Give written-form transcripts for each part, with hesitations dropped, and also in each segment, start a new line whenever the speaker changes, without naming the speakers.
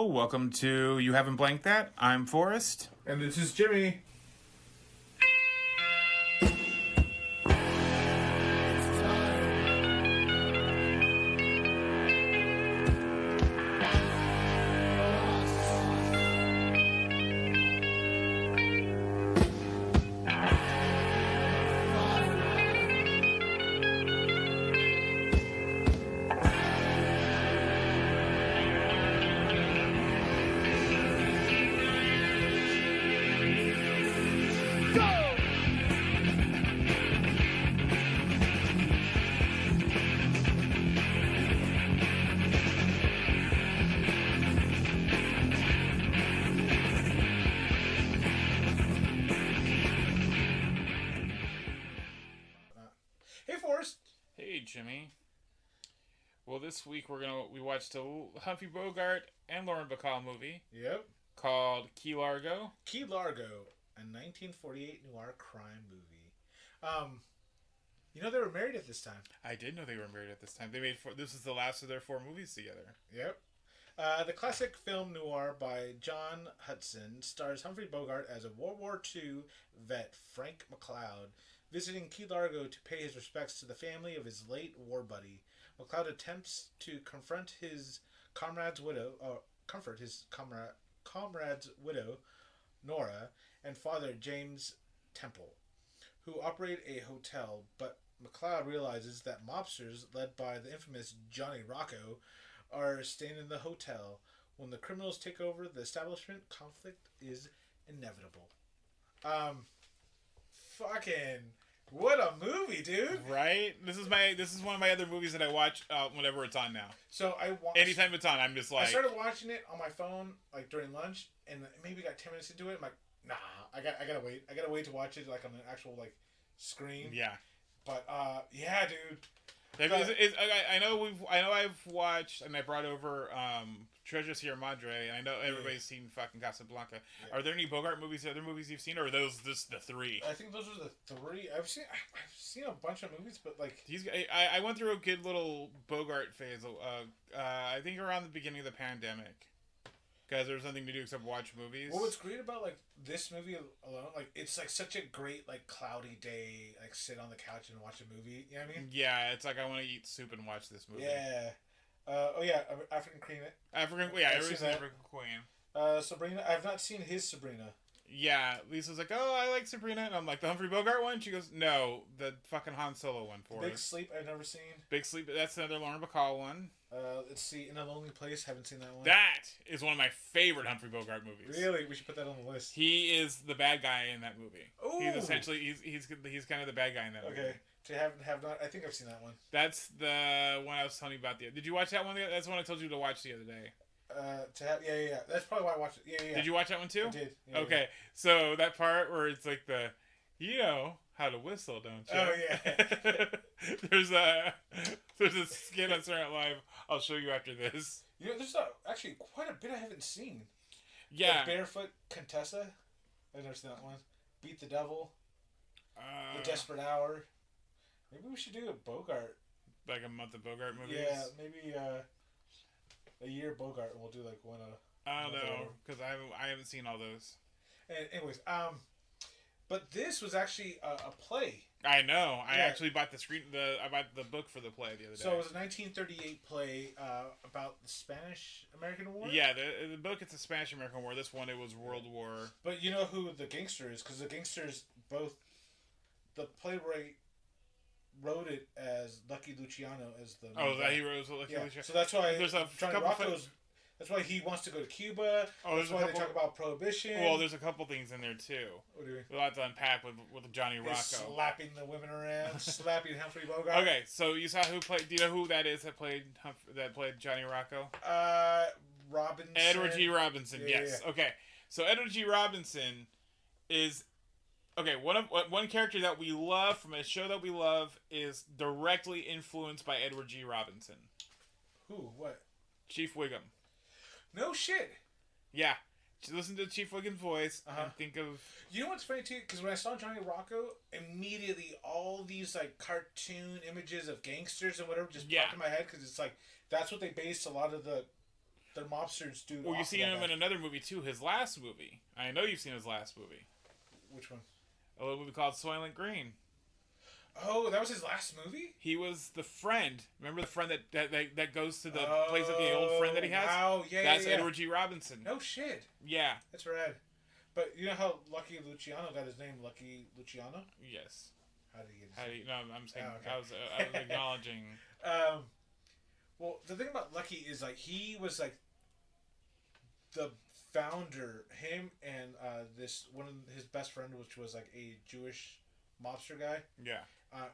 Hello, welcome to You Haven't Blanked That. I'm Forrest.
And this is Jimmy. Hey, Forrest.
Hey, Jimmy. Well, this week we watched a Humphrey Bogart and Lauren Bacall movie
Yep.
called Key Largo.
Key Largo, a 1948 noir crime movie. They were married at this time.
I did know they were married at this time. This is the last of their 4 movies together.
Yep. The classic film noir by John Hudson stars Humphrey Bogart as a World War II vet, Frank McCloud, visiting Key Largo to pay his respects to the family of his late war buddy. McCloud attempts to comfort his comrade's widow, Nora, and father, James Temple, who operate a hotel, but McCloud realizes that mobsters, led by the infamous Johnny Rocco, are staying in the hotel. When the criminals take over the establishment, conflict is inevitable. Fucking what a movie, dude!
Right? This is one of my other movies that I watch whenever it's on now.
So
anytime it's on, I'm just like,
I started watching it on my phone like during lunch, and maybe got 10 minutes into it. I'm like, nah, I gotta wait. I gotta wait to watch it like on an actual like screen.
Yeah.
But yeah, dude.
I know I've watched, and I brought over Treasure Sierra Madre, and I know everybody's seen fucking Casablanca. Yeah. Are there any Bogart movies, other movies you've seen, or are those just the 3?
I think those are the 3. I've seen a bunch of movies, but like
I went through a good little Bogart phase. I think around the beginning of the pandemic, because there was nothing to do except watch movies.
Well, what's great about like this movie alone, like it's like such a great like cloudy day, like sit on the couch and watch a movie. You know what I mean?
Yeah, it's like I want to eat soup and watch this movie.
Yeah. African Queen.
African Queen.
Sabrina. I've not seen his Sabrina.
Yeah, Lisa's like, oh, I like Sabrina, and I'm like, the Humphrey Bogart one? She goes, no, the fucking Han Solo one for
Big Sleep, I've never seen.
Big Sleep, that's another Lauren Bacall one.
Let's see, In a Lonely Place, haven't seen that one.
That is one of my favorite Humphrey Bogart movies.
Really? We should put that on the list.
He is the bad guy in that movie.
Ooh.
He's essentially, he's kind of the bad guy in that movie.
Okay. To have not, I think I've seen that one.
That's the one I was telling you about. Did you watch that one? That's the one I told you to watch the other day.
Yeah. That's probably why I watched it. Yeah.
Did you watch that one too?
I did. Yeah,
okay.
Yeah.
So that part where it's like you know how to whistle, don't you?
Oh yeah.
there's a skit on Saturday Night Live. I'll show you after this.
There's actually quite a bit I haven't seen.
Yeah.
The Barefoot Contessa. I've never seen that one. Beat the Devil. The Desperate Hour. Maybe we should do a Bogart.
Like a month of Bogart movies?
Yeah, maybe a year Bogart, and we'll do like one.
I don't know, because I haven't seen all those.
And anyways, but this was actually a play.
I know. I actually bought I bought the book for the play the other day.
So it was a 1938 play about the Spanish-American War?
Yeah, the book, it's the Spanish-American War. This one, it was World War.
But you know who the gangster is? Because the gangsters both... The playwright wrote it as Lucky Luciano as the...
Oh, that he wrote Lucky Luciano?
So that's why
there's a
Johnny Rocco's... That's why he wants to go to Cuba. That's why they talk about Prohibition.
Well, there's a couple things in there, too.
What do you mean?
We'll have to unpack with Johnny Rocco.
Slapping the women around. Slapping Humphrey Bogart.
Okay, so you saw who played... Do you know who that is that played Johnny Rocco?
Robinson.
Edward G. Robinson, yes.
Yeah.
Okay, so Edward G. Robinson is... Okay, one character that we love from a show that we love is directly influenced by Edward G. Robinson.
Who? What?
Chief Wiggum.
No shit.
Yeah. Listen to Chief Wiggum's voice and think of...
You know what's funny too? Because when I saw Johnny Rocco, immediately all these like cartoon images of gangsters and whatever just popped in my head because it's like that's what they based a lot of the They're mobsters, dude.
Well, you've seen him in another movie too. His last movie. I know you've seen his last movie.
Which one?
A little movie called Soylent Green.
Oh, that was his last movie?
He was the friend. Remember the friend that goes to the place with the old friend that he has?
Wow, yeah,
That's
yeah.
Edward G. Robinson.
No shit.
Yeah.
That's rad. But you know how Lucky Luciano got his name, Lucky Luciano?
Yes.
How did he get his name?
No, I'm saying
Oh, okay.
I was acknowledging.
Well, the thing about Lucky is like he was like the founder. Him and this one of his best friend, which was like a Jewish mobster guy.
Yeah.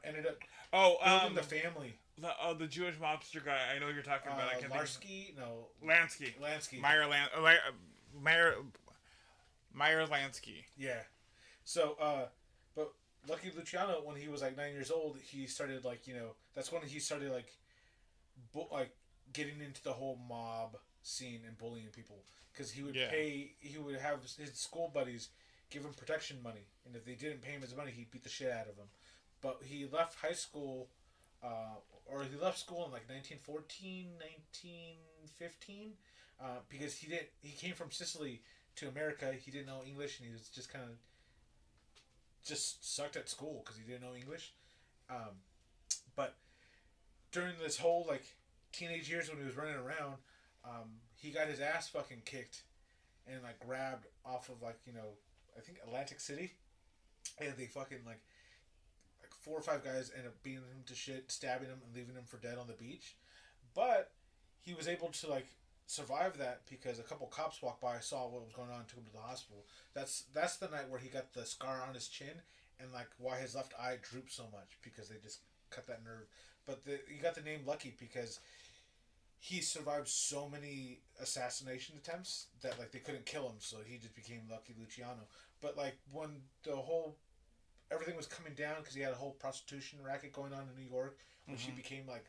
Ended up building the family.
The Jewish mobster guy. I know who you're talking about. I can't
Lansky? No.
Lansky. Meyer Lansky.
Yeah. So, but Lucky Luciano, when he was like 9 years old, he started like, that's when he started like getting into the whole mob scene and bullying people. Because he would he would have his school buddies give him protection money. And if they didn't pay him his money, he'd beat the shit out of them. But he left high school, or he left school in like 1914, 1915, because he came from Sicily to America. He didn't know English, and he was just kind of sucked at school because he didn't know English. But during this whole like teenage years when he was running around, he got his ass fucking kicked and like grabbed off of like, I think Atlantic City, and they fucking like 4 or 5 guys ended up beating him to shit, stabbing him, and leaving him for dead on the beach. But he was able to like survive that because a couple cops walked by, saw what was going on, took him to the hospital. That's the night where he got the scar on his chin and like why his left eye drooped so much, because they just cut that nerve. But he got the name Lucky because he survived so many assassination attempts that like they couldn't kill him, so he just became Lucky Luciano. But like when everything was coming down because he had a whole prostitution racket going on in New York, which he became like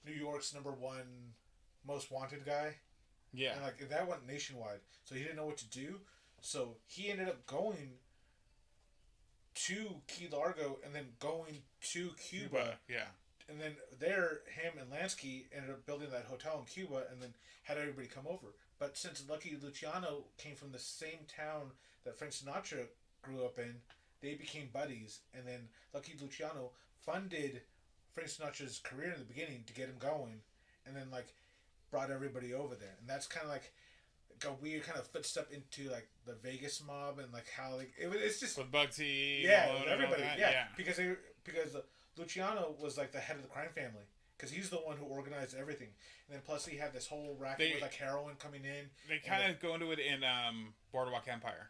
New York's #1 most wanted guy.
Yeah.
And like that went nationwide. So he didn't know what to do. So he ended up going to Key Largo and then going to Cuba.
Yeah.
And then there, him and Lansky ended up building that hotel in Cuba and then had everybody come over. But since Lucky Luciano came from the same town that Frank Sinatra grew up in, they became buddies. And then Lucky Luciano funded Frank Sinatra's career in the beginning to get him going. And then like brought everybody over there. And that's kind of like a weird kind of footstep into like the Vegas mob and like how like it's just
with Bugsy.
Yeah, everybody. Yeah. Because Luciano was like the head of the crime family because he's the one who organized everything. And then plus he had this whole racket with like heroin coming in.
They kind of go into it in Boardwalk Empire.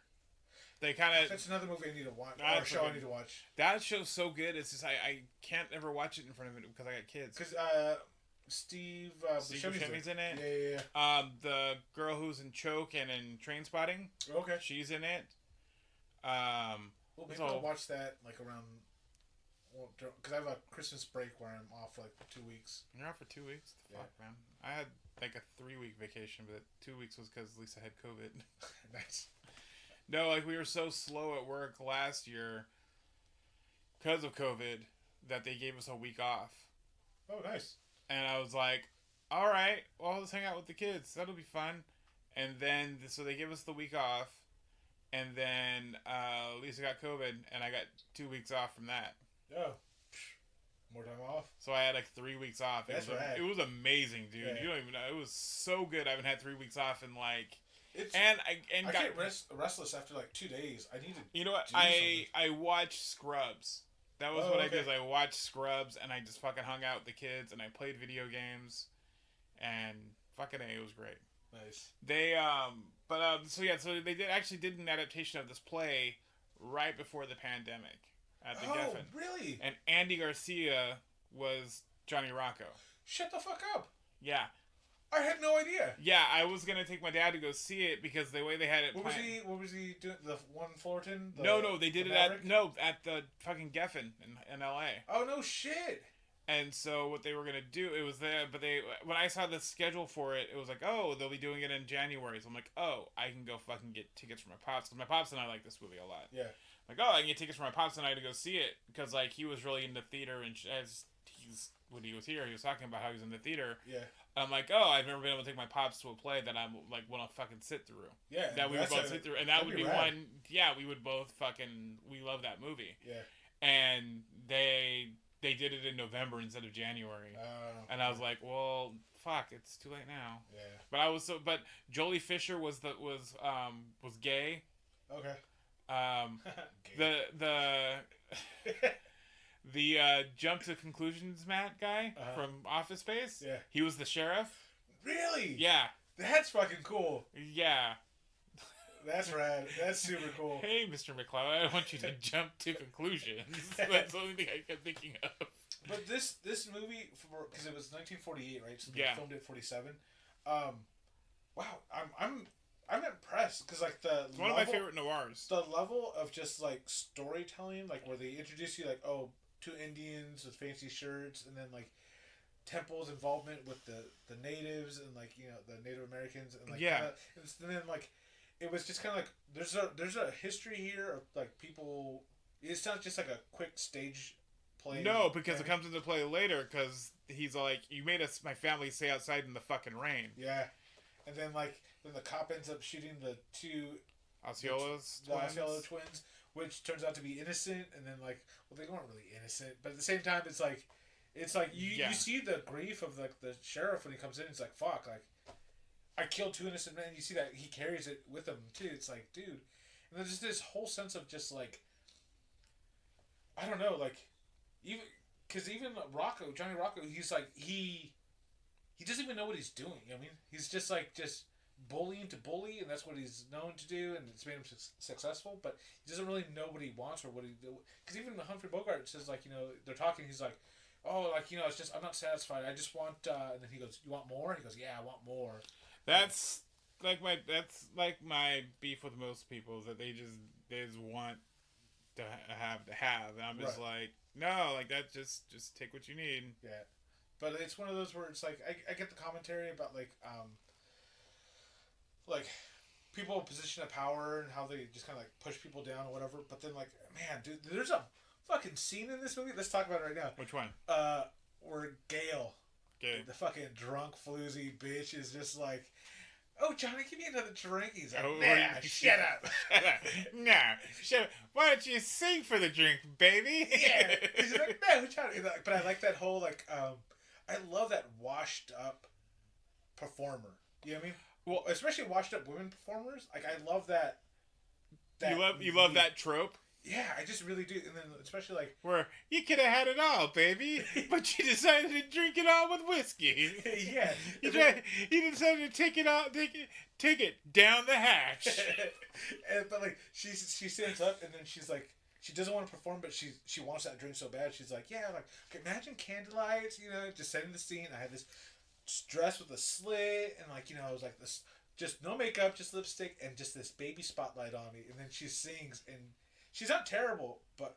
They kind of.
That's another movie I need to watch. Or show I need to watch.
That show's so good. It's just I can't ever watch it in front of it because I got kids.
Because Steve Buscemi's
in it.
Yeah.
The girl who's in Choke and in Trainspotting.
Okay.
She's in it.
Well, maybe I'll watch that like around. Because I have a Christmas break where I'm off for like 2 weeks.
You're off for 2 weeks? Fuck, man. I had like a 3-week vacation, but 2 weeks was because Lisa had COVID.
Nice.
No, like we were so slow at work last year because of COVID that they gave us a week off.
Oh, nice.
And I was like, all right, well, let's hang out with the kids. That'll be fun. And then, so they gave us the week off. And then Lisa got COVID, and I got 2 weeks off from that.
Oh. More time off?
So I had like 3 weeks off.
That's right.
It was amazing, dude. Yeah. You don't even know. It was so good. I haven't had 3 weeks off in like... I
get restless after like 2 days. I need to.
You know what? I watched Scrubs. That was what I did. I watched Scrubs and I just fucking hung out with the kids and I played video games, and fucking it was great.
Nice.
They so they did an adaptation of this play right before the pandemic at the Geffen.
Really?
And Andy Garcia was Johnny Rocco.
Shut the fuck up.
Yeah.
I had no idea.
Yeah, I was gonna take my dad to go see it because the way they had it.
What was he doing? The one Fullerton?
No, they did it at the fucking Geffen in L.A.
Oh no shit.
And so what they were gonna do, it was there, but when I saw the schedule for it, it was like, oh, they'll be doing it in January. So I'm like, oh, I can go fucking get tickets for my pops because my pops and I like this movie a lot.
Yeah.
Like, oh, I can get tickets for my pops and I to go see it because like he was really into theater, and as when he was here, he was talking about how he was in the theater.
Yeah.
I'm like, oh, I've never been able to take my pops to a play that I'm like want to fucking sit through.
Yeah,
that we would both sit through, and that would be
rad.
one. Yeah, we would both fucking. We love that movie.
Yeah,
and they did it in November instead of January, and I was like, well, fuck, it's too late now.
Yeah,
but Jolie Fisher was gay.
Okay.
The jump to conclusions Matt guy from Office Space.
Yeah.
He was the sheriff.
Really?
Yeah.
That's fucking cool.
Yeah.
That's rad. That's super cool.
Hey, Mr. McCloud, I want you to jump to conclusions. That's the only thing I kept thinking of.
But this movie, because it was 1948, right? So they filmed it 47. Wow, I'm impressed because like
it's one of my favorite noirs.
The level of just like storytelling, like where they introduce you like, oh, two Indians with fancy shirts, and then like Temple's involvement with the natives and like, you know, the Native Americans, and like and then like it was just kind of like there's a history here of like people. It's not just like a quick stage play.
No, because it comes into play later. Because he's like, you made my family stay outside in the fucking rain.
Yeah, and then like the cop ends up shooting the two
Osceola
twins, which turns out to be innocent, and then like, well, they weren't really innocent, but at the same time, it's like you see the grief of like the sheriff when he comes in. It's like, fuck, like I killed two innocent men. You see that he carries it with him too. It's like, dude, and there's just this whole sense of just like, I don't know, like even Johnny Rocco, he's like he doesn't even know what he's doing. You know what I mean, he's just bullying to bully, and that's what he's known to do, and it's made him successful, but he doesn't really know what he wants or what he do. Because even Humphrey Bogart says, like, you know, they're talking, he's like, oh, like, you know, it's just, I'm not satisfied, I just want, and then he goes, you want more? He goes, yeah, I want more.
That's like my beef with most people, is that they just want to have, and I'm just like, no, like, that just take what you need.
Yeah. But it's one of those where it's like, I get the commentary about, like people in position of power and how they just kind of like push people down or whatever. But then like, man, dude, there's a fucking scene in this movie. Let's talk about it right now.
Which one?
Where Gail, the fucking drunk floozy bitch, is just like, oh, Johnny, give me another drink. He's like, nah, shut up.
Nah, shut up. Why don't you sing for the drink, baby?
Yeah. He's like, no, Johnny. But I like that whole like, I love that washed up performer. You know what I mean? Well, especially washed up women performers. Like, I love that
you love that trope?
Yeah, I just really do. And then especially like,
where you could have had it all, baby, but you decided to drink it all with whiskey.
Yeah.
You decided to take it down the hatch.
But like she stands up, and then she's like, she doesn't want to perform, but she wants that drink so bad. She's like, yeah, like, imagine candlelight, you know, just setting the scene. I had this dress with a slit, and like, you know, I was like this, just no makeup, just lipstick, and just this baby spotlight on me. And then she sings, and she's not terrible, but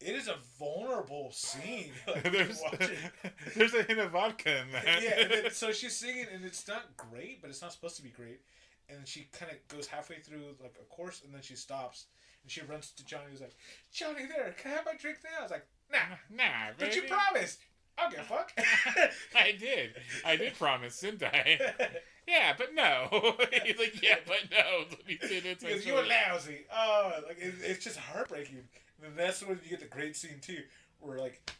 it is a vulnerable scene. Like,
there's a hint of vodka in that.
Yeah, and then, so she's singing, and it's not great, but it's not supposed to be great. And then she kind of goes halfway through like a course, and then she stops, and she runs to Johnny. Who's like, Johnny, can I have my drink now? I was like, nah,
baby.
But you promised. I don't give a fuck.
I did promise, didn't I? Yeah, but no. He's like, yeah, but no. Let me say this.
Because you were lousy. Oh, like it's just heartbreaking. And then that's when you get the great scene too, where like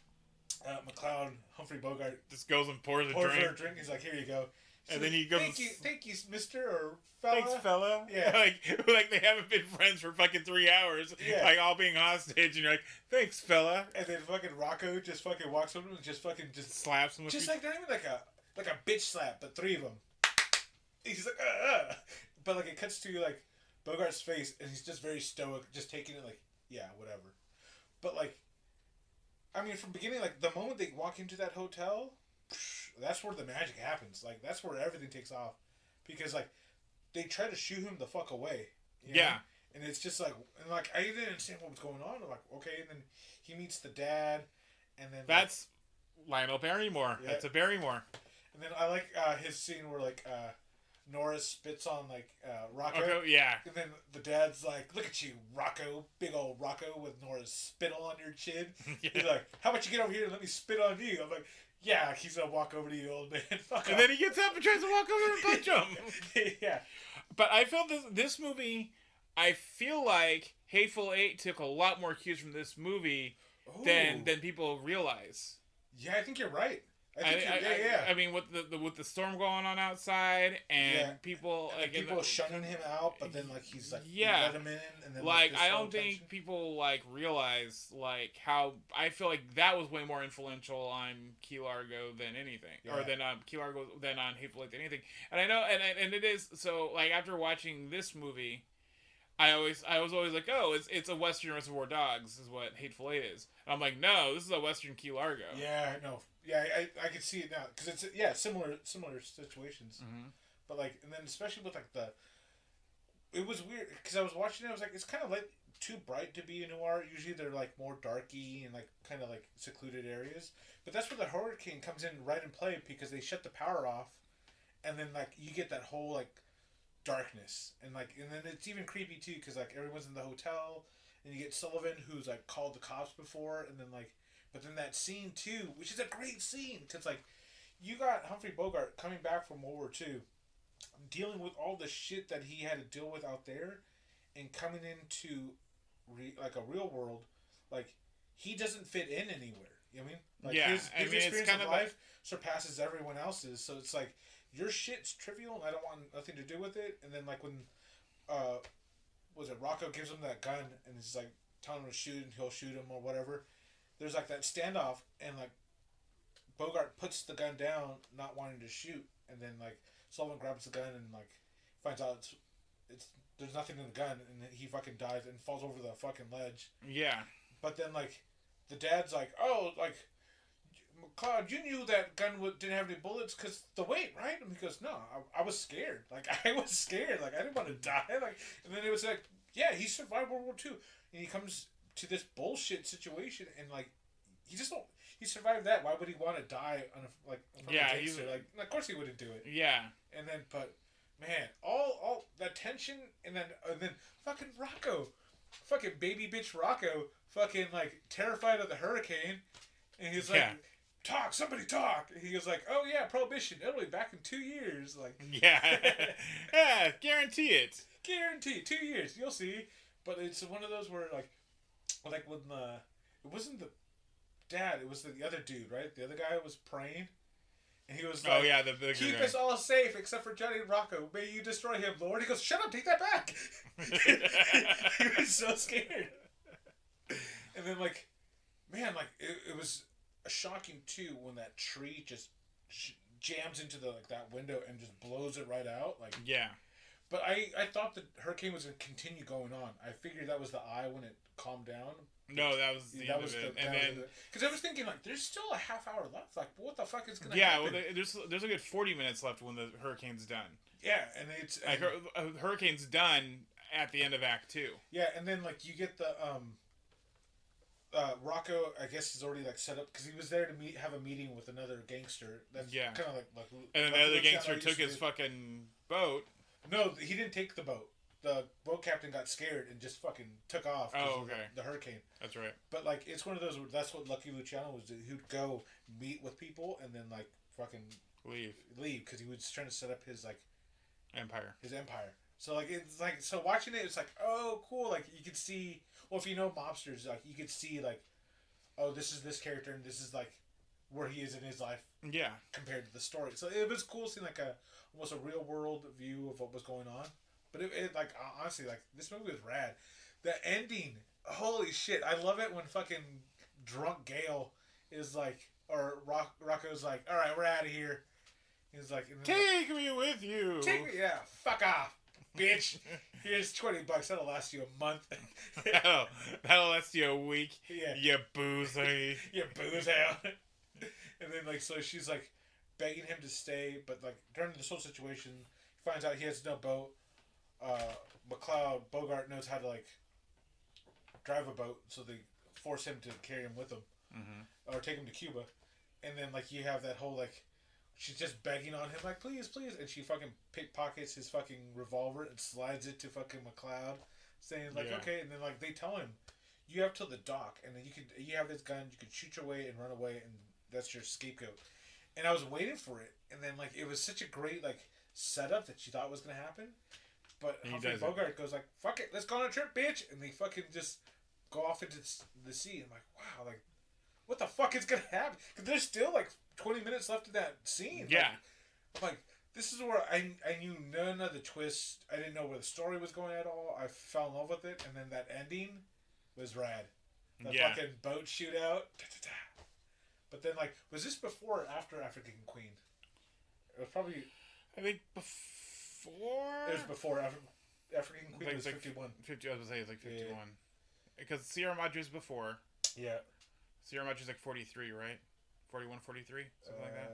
McCloud, Humphrey Bogart
just goes and pours
her a drink. He's like, here you go.
And then he goes,
thank you, mister or fella.
Thanks, fella.
Yeah.
like they haven't been friends for fucking 3 hours. Yeah. Like all being hostage, and you're like, thanks, fella.
And then fucking Rocco just fucking walks over and just
slaps him with
just like not even like a bitch slap, but three of them. He's like, but like it cuts to like Bogart's face, and he's just very stoic, just taking it like, yeah, whatever. But like, I mean, from beginning, like the moment they walk into that hotel, that's where the magic happens. Like, that's where everything takes off. Because, like, they try to shoo him the fuck away. You know?
Yeah.
And it's just like, and like, I didn't understand what was going on. I'm like, okay. And then he meets the dad. And then.
That's Lionel Barrymore. Yeah. That's a Barrymore.
And then I like his scene where, like, Nora spits on like Rocco.
Okay, yeah.
And then the dad's like, "Look at you, Rocco, big old Rocco with Nora's spittle on your chin." Yeah. He's like, "How about you get over here and let me spit on you?" I'm like, "Yeah." He's gonna walk over to you, old man. Fuck
and
off.
then he gets up and tries to walk over and punch him.
Yeah.
But I felt this movie. I feel like Hateful Eight took a lot more cues from this movie than people realize.
Yeah, I think you're right. I
mean, with the storm going on outside and people
and people shunning him out, but then like he's like let him in, and then
like I don't think people like realize like how I feel like that was way more influential on Key Largo than anything, or than Key Largo than on Hateful Eight than anything. And I know, and it is so like after watching this movie. I was always like, oh, it's a Western Reservoir Dogs is what Hateful Eight is. And I'm like, no, this is a Western Key Largo.
Yeah, no, yeah, I can see it now because it's similar situations, but like, and then especially with like it was weird because I was watching it, I was like, it's kind of like too bright to be a noir. Usually they're like more darky and like kind of like secluded areas, but that's where the hurricane comes in right in play because they shut the power off, and then like you get that whole like. Darkness and then it's even creepy too because like everyone's in the hotel and you get Sullivan who's like called the cops before and then like but then that scene too which is a great scene because like you got Humphrey Bogart coming back from World War II dealing with all the shit that he had to deal with out there and coming into like a real world like he doesn't fit in anywhere, you know what I mean? Like his experience of life surpasses everyone else's, so it's like your shit's trivial and I don't want nothing to do with it. And then like when Rocco gives him that gun and he's like telling him to shoot and he'll shoot him or whatever, there's like that standoff and like Bogart puts the gun down not wanting to shoot and then like Sullivan grabs the gun and like finds out it's there's nothing in the gun and then he fucking dies and falls over the fucking ledge.
Yeah.
But then like the dad's like, oh, like Claude, you knew that gun didn't have any bullets because the weight, right? And he goes, no, I was scared. Like, I was scared. Like, I didn't want to die. Like, and then it was like, yeah, he survived World War II. And he comes to this bullshit situation and, like, he survived that. Why would he want to die on a gangster? Like, of course he wouldn't do it.
Yeah.
And then, but, man, all that tension and then fucking Rocco, fucking baby bitch Rocco, fucking, like, terrified of the hurricane. And he's like, somebody talk. And he was like, oh yeah, Prohibition. It'll be back in 2 years. Like,
yeah, guarantee it.
Guarantee 2 years. You'll see. But it's one of those where like when it wasn't the dad, it was the other dude, right? The other guy was praying. And he was like,
oh yeah, the bigger
keep
guy.
us all safe except for Johnny and Rocco. May you destroy him, Lord. He goes, shut up, take that back. He was so scared. And then like, man, like it was shocking too when that tree just jams into that window and just blows it right out. Like, yeah. But I thought the hurricane was gonna continue going on. I figured that was the eye when it calmed down.
No, that was the end of it. And then
because I was thinking like, there's still a half hour left. Like, what the fuck is gonna
happen?
Yeah,
well, there's a good 40 minutes left when the hurricane's done.
Yeah, and it's
like hurricane's done at the end of Act 2.
Yeah, and then like you get the Rocco, I guess, is already like set up because he was there to have a meeting with another gangster. That's kind of like.
And then the other gangster took his fucking boat.
No, he didn't take the boat. The boat captain got scared and just fucking took off.
Oh, okay.
The hurricane.
That's right.
But like, it's one of those. That's what Lucky Luciano was. He'd go meet with people and then like fucking leave because he was trying to set up his like
empire.
His empire. So like it's like so watching it, it's like, oh cool. Like you could see. Well, if you know mobsters, like you could see like, oh, this is this character and this is like where he is in his life. Yeah. Compared to the story, so it was cool seeing like almost a real world view of what was going on. But it like honestly, like this movie was rad. The ending, holy shit! I love it when fucking drunk Gale is like, or Rocco's like, all right, we're out of here. He's like,
take me with you.
Take me, yeah, fuck off, bitch. Here's $20. That'll last you a month.
that'll last you a week.
Yeah,
you boozy.
You booze out. And then like, so she's like begging him to stay, but like during this whole situation, he finds out he has no boat. Bogart knows how to like drive a boat, so they force him to carry him with them, or take him to Cuba, and then like you have that whole like she's just begging on him, like, please, please. And she fucking pickpockets his fucking revolver and slides it to fucking McCloud, saying, like, okay. And then, like, they tell him, you have till the dock, and then you have this gun, you can shoot your way and run away, and that's your scapegoat. And I was waiting for it, and then, like, it was such a great, like, setup that she thought was going to happen. But Humphrey Bogart goes, like, fuck it, let's go on a trip, bitch. And they fucking just go off into the sea. I'm like, wow, like, what the fuck is going to happen? Because there's still, like, 20 minutes left of that scene.
Yeah.
Like, this is where I knew none of the twists. I didn't know where the story was going at all. I fell in love with it. And then that ending was rad. The fucking boat shootout. But then, like, was this before or after African Queen? It was probably...
I think before...
It was before. African Queen was 51.
50, I was going to say, it's like 51. Yeah. Because Sierra Madre's before.
Yeah.
Sierra Madre's like 43, right? 41, 43? Something like that?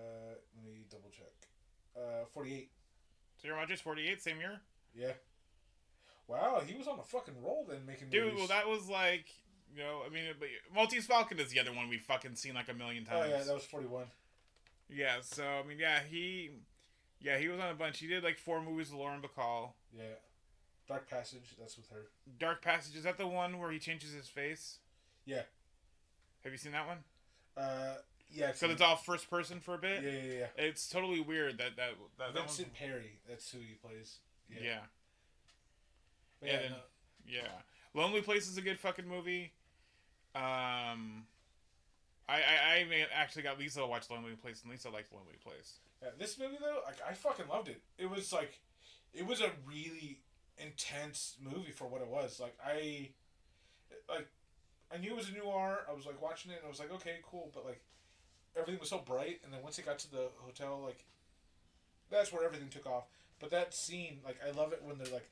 Let me double check. 48.
Sierra Madre's 48, same year?
Yeah. Wow, he was on a fucking roll then making movies.
Dude, well, that was like... You know, I mean, but Maltese Falcon is the other one we've fucking seen like a million times.
Oh, yeah, that was 41.
Yeah, so, I mean, he was on a bunch. He did like 4 movies with Lauren Bacall.
Yeah. Dark Passage, that's with her.
Dark Passage, is that the one where he changes his face?
Yeah.
Have you seen that one?
Yeah.
So it's all first person for a bit?
Yeah.
It's totally weird that
Vincent Perry, that's who he plays.
Yeah.
Yeah.
Yeah. Lonely Place is a good fucking movie. I actually got Lisa to watch Lonely Place, and Lisa liked Lonely Place.
Yeah, this movie though, like, I fucking loved it. It was a really intense movie for what it was. Like I knew it was a noir. I was like watching it, and I was like, okay, cool. But like everything was so bright, and then once it got to the hotel, like that's where everything took off. But that scene, like, I love it when they're like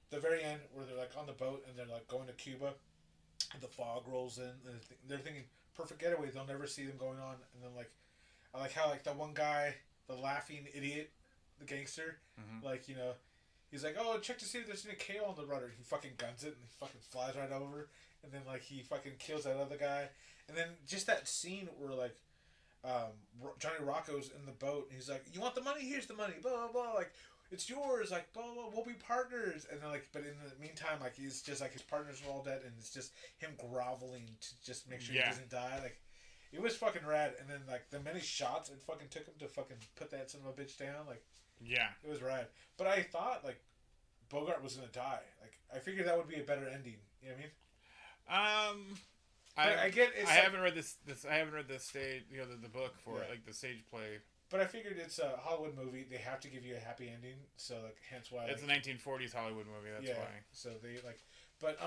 the very end where they're like on the boat and they're like going to Cuba. The fog rolls in, and they're thinking perfect getaway. They'll never see them going on, and then like, I like how like that one guy, the laughing idiot, the gangster, like, you know, he's like, oh, check to see if there's any kale on the rudder. He fucking guns it, and he fucking flies right over, and then like he fucking kills that other guy, and then just that scene where like, Johnny Rocco's in the boat, and he's like, you want the money? Here's the money. Blah blah blah. Like, it's yours, like, blah, blah, we'll be partners. And then, like, but in the meantime, like, he's just, like, his partners are all dead, and it's just him groveling to just make sure he doesn't die. Like, it was fucking rad. And then, like, the many shots it fucking took him to fucking put that son of a bitch down, like,
yeah,
it was rad. But I thought, like, Bogart was gonna die. Like, I figured that would be a better ending. You know what I mean? I get it's.
I haven't read this. I haven't read the stage. You know, the book for it, like the stage play.
But I figured it's a Hollywood movie. They have to give you a happy ending, so like hence why
it's a 1940s Hollywood movie. That's why.
So they like, but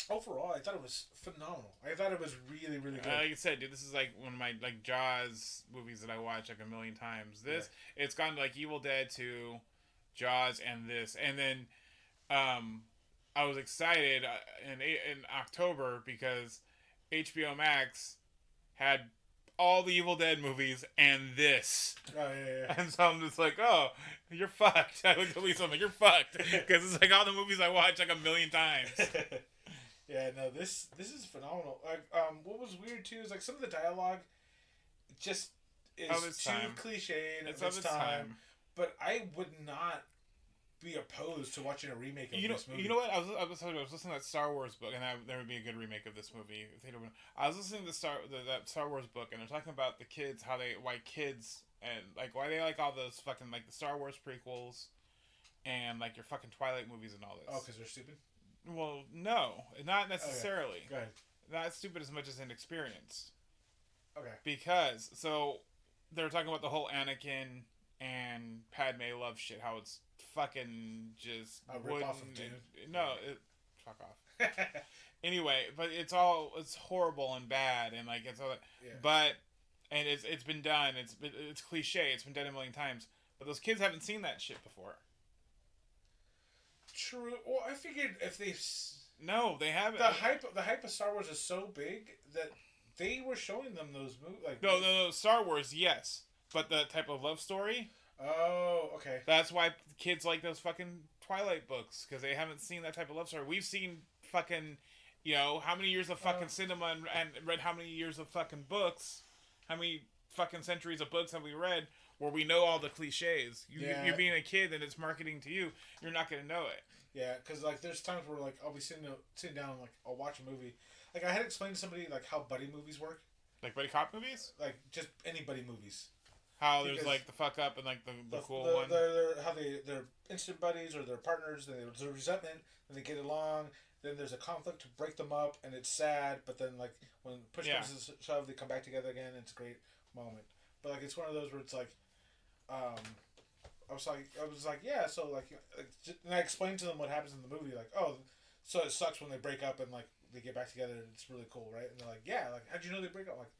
overall, I thought it was phenomenal. I thought it was really, really good.
Like I said, dude, this is like one of my like Jaws movies that I watch like a million times. It's gone to like Evil Dead 2, Jaws, and this, and then I was excited in October because HBO Max had all the Evil Dead movies and this.
Oh, yeah.
And so I'm just like, oh, you're fucked. I looked at Lisa, I'm like, you're fucked. Because it's like all the movies I watch like a million times.
Yeah, no, this is phenomenal. Like, what was weird too is like some of the dialogue just is too cliche and it's of its time. But I would not be opposed to watching a remake of this movie.
You know what? I was listening to that Star Wars book, and there would be a good remake of this movie. I was listening to that Star Wars book, and they're talking about the kids, why kids, and like why they like all those fucking like the Star Wars prequels, and like your fucking Twilight movies and all this.
Oh, because they're stupid?
Well, no, not necessarily.
Okay. Go ahead.
Not stupid as much as inexperienced.
Okay.
Because they're talking about the whole Anakin and Padme love shit, how it's fucking just
a rip off of Dune.
No, fuck off. Anyway, but it's horrible and bad, and like it's all that.
Yeah.
But and it's been done. It's cliche. It's been done a million times. But those kids haven't seen that shit before.
True. Well, I figured if they
they haven't.
The hype of Star Wars is so big that they were showing them those movies. Like
no, Star Wars, yes, but the type of love story.
Oh, okay.
That's why kids like those fucking Twilight books, because they haven't seen that type of love story. We've seen fucking, how many years of fucking cinema and read how many years of fucking books, how many fucking centuries of books that we read where we know all the cliches. You're being a kid and it's marketing to you. You're not gonna know it.
Yeah, because like there's times where like I'll be sitting down and, like I'll watch a movie. Like I had to explain to somebody like how buddy movies work.
Like buddy cop movies?
Like just any buddy movies.
How there's like the fuck up and like the cool one.
How they're instant buddies or they're partners. Then there's a resentment. Then they get along. Then there's a conflict to break them up, and it's sad. But then like when push comes to shove, they come back together again. And it's a great moment. But like it's one of those where it's like, I was like, yeah. So like, and I explained to them what happens in the movie. Like, oh, so it sucks when they break up and like they get back together. And it's really cool, right? And they're like, yeah. Like, how'd you know they break up? I'm like.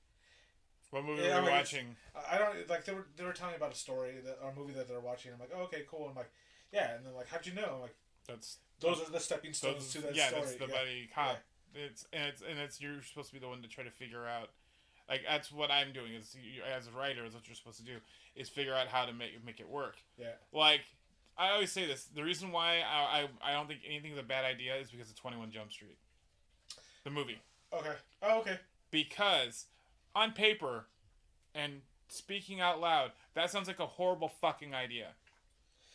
What movie were you watching?
I don't like. They were telling me about a story or a movie that they're watching. I'm like, oh, okay, cool. I'm like, yeah. And then like, how'd you know? I'm like, those are the stepping stones to that story.
Yeah, that's the buddy cop. Yeah. It's you're supposed to be the one to try to figure out. Like that's what I'm doing is as a writer is what you're supposed to do is figure out how to make it work.
Yeah.
Like I always say this. The reason why I don't think anything's a bad idea is because of 21 Jump Street, the movie.
Okay. Oh, okay.
Because. On paper, and speaking out loud, that sounds like a horrible fucking idea.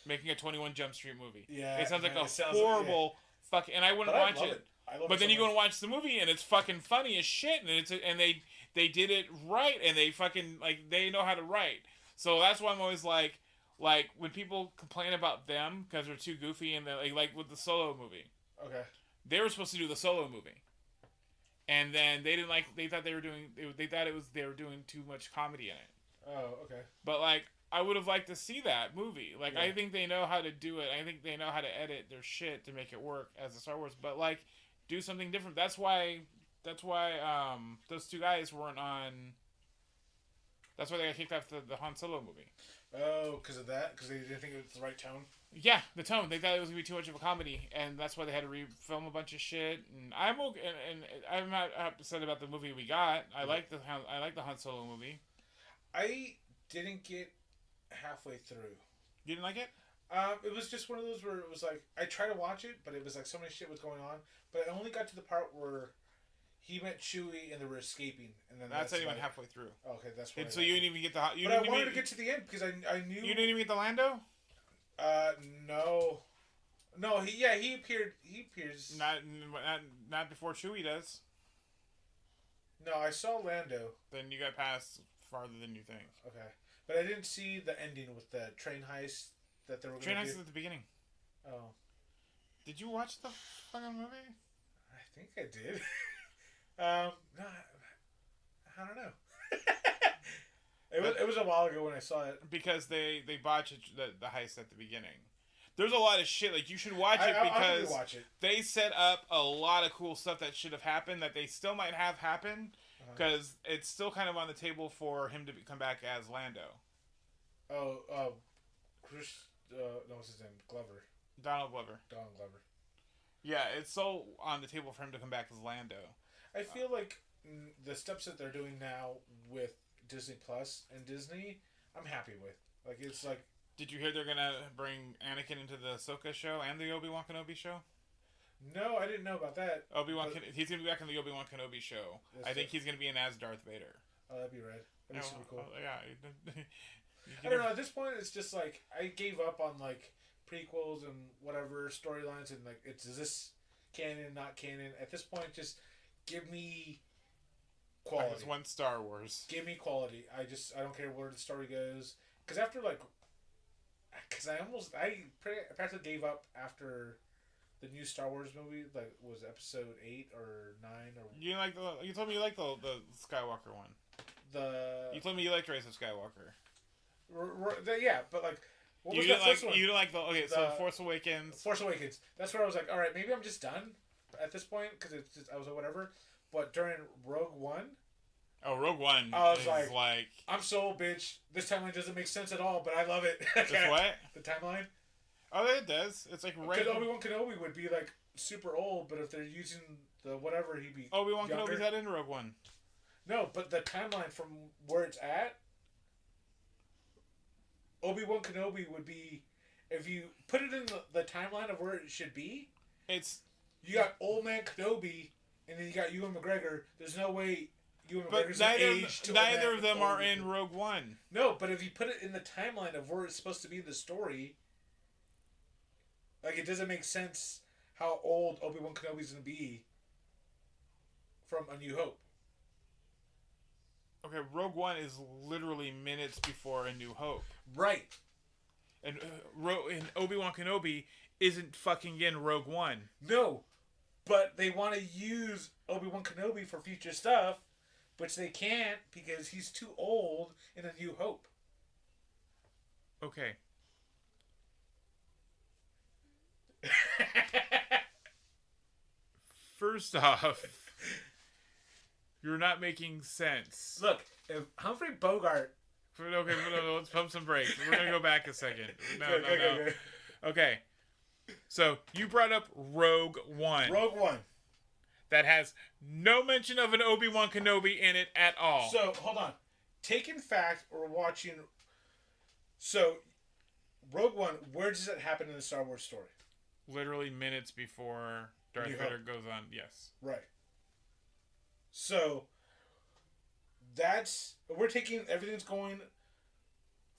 Making a 21 Jump Street movie.
Yeah.
It sounds like a horrible fucking... And I wouldn't watch it. But then you go and watch the movie, and it's fucking funny as shit, and they did it right, and they fucking... Like, they know how to write. So that's why I'm always like, when people complain about them, because they're too goofy, and they're like with the Solo movie.
Okay.
They were supposed to do the Solo movie. And then they didn't like. They thought they were doing too much comedy in it.
Oh, okay.
But like, I would have liked to see that movie. Like, I think they know how to do it. I think they know how to edit their shit to make it work as a Star Wars. But like, do something different. That's why those two guys weren't on. That's why they got kicked off the Han Solo movie.
Oh, because of that? Because they didn't think it was the right tone.
Yeah, the tone. They thought it was gonna be too much of a comedy, and that's why they had to refilm a bunch of shit. And I'm okay, and I'm not upset about the movie we got. I like the Han Solo movie. I
didn't get halfway through.
You didn't like it?
It was just one of those where it was like I tried to watch it, but it was like so many shit was going on. But I only got to the part where he met Chewie and they were escaping, and then
that's not even halfway through.
Okay, that's what.
So you didn't even get the.
But I wanted to get to the end because I knew.
You didn't even get the Lando.
No. He appeared. He appears.
Not before Chewie does.
No, I saw Lando.
Then you got past farther than you think.
Okay, but I didn't see the ending with the train heist that they were.
Train heist is at the beginning.
Oh. Did
you watch the fucking movie?
I think I did. No, I don't know. It was a while ago when I saw it.
Because they botched the heist at the beginning. There's a lot of shit. Like, you should watch it because they set up a lot of cool stuff that should have happened that they still might have happened. Because it's still kind of on the table for him to come back as Lando.
Chris... no, what's his name? Glover.
Donald Glover. Yeah, it's so on the table for him to come back as Lando.
I feel like the steps that they're doing now with Disney Plus and Disney, I'm happy with. Like, it's like...
Did you hear they're going to bring Anakin into the Ahsoka show and the Obi-Wan Kenobi show?
No, I didn't know about that.
He's going to be back in the Obi-Wan Kenobi show. I think he's going to be in as Darth Vader.
Oh, that'd be rad. That'd be super cool.
Yeah.
I don't know. At this point, it's just like, I gave up on, like, prequels and whatever storylines and, like, is this canon, not canon? At this point, just give me... quality.
It's one Star Wars.
Give me quality. I don't care where the story goes. Because after, like... Because I practically gave up after the new Star Wars movie. Like, was episode 8 or 9 or...
You told me you liked the Skywalker one. You told me you liked Rise of Skywalker.
Yeah, but, like...
You didn't like the... Okay, so Force Awakens.
Force Awakens. That's where I was like, alright, maybe I'm just done at this point. Because I was like, whatever. But during Rogue One...
Oh, Rogue One
I was like, I'm sold, bitch. This timeline doesn't make sense at all, but I love it.
This what?
The timeline.
Oh, it does. It's like right.
Because Obi-Wan Kenobi would be like super old, but if they're using the whatever, he'd be.
Obi-Wan Kenobi's not in Rogue One.
No, but the timeline from where it's at, Obi-Wan Kenobi would be, if you put it in the timeline of where it should be. You got old man Kenobi, and then you got Ewan McGregor. There's no way Ewan
But
McGregor's
neither of them are in Rogue One.
No, but if you put it in the timeline of where it's supposed to be in the story, like, it doesn't make sense how old Obi-Wan Kenobi's going to be from A New Hope.
Okay, Rogue One is literally minutes before A New Hope.
Right.
And Obi-Wan Kenobi isn't fucking in Rogue One.
No, but they want to use Obi-Wan Kenobi for future stuff, which they can't because he's too old in A New Hope.
Okay. First off, you're not making sense.
Look, if Humphrey Bogart...
Okay, no, let's pump some brakes. We're going to go back a second. No. Okay. So, you brought up Rogue One.
Rogue One.
That has no mention of an Obi-Wan Kenobi in it at all.
So, hold on. Taking fact, we're watching... So, Rogue One, where does it happen in the Star Wars story?
Literally minutes before Darth Vader goes on. Yes.
Right. So, we're taking everything's going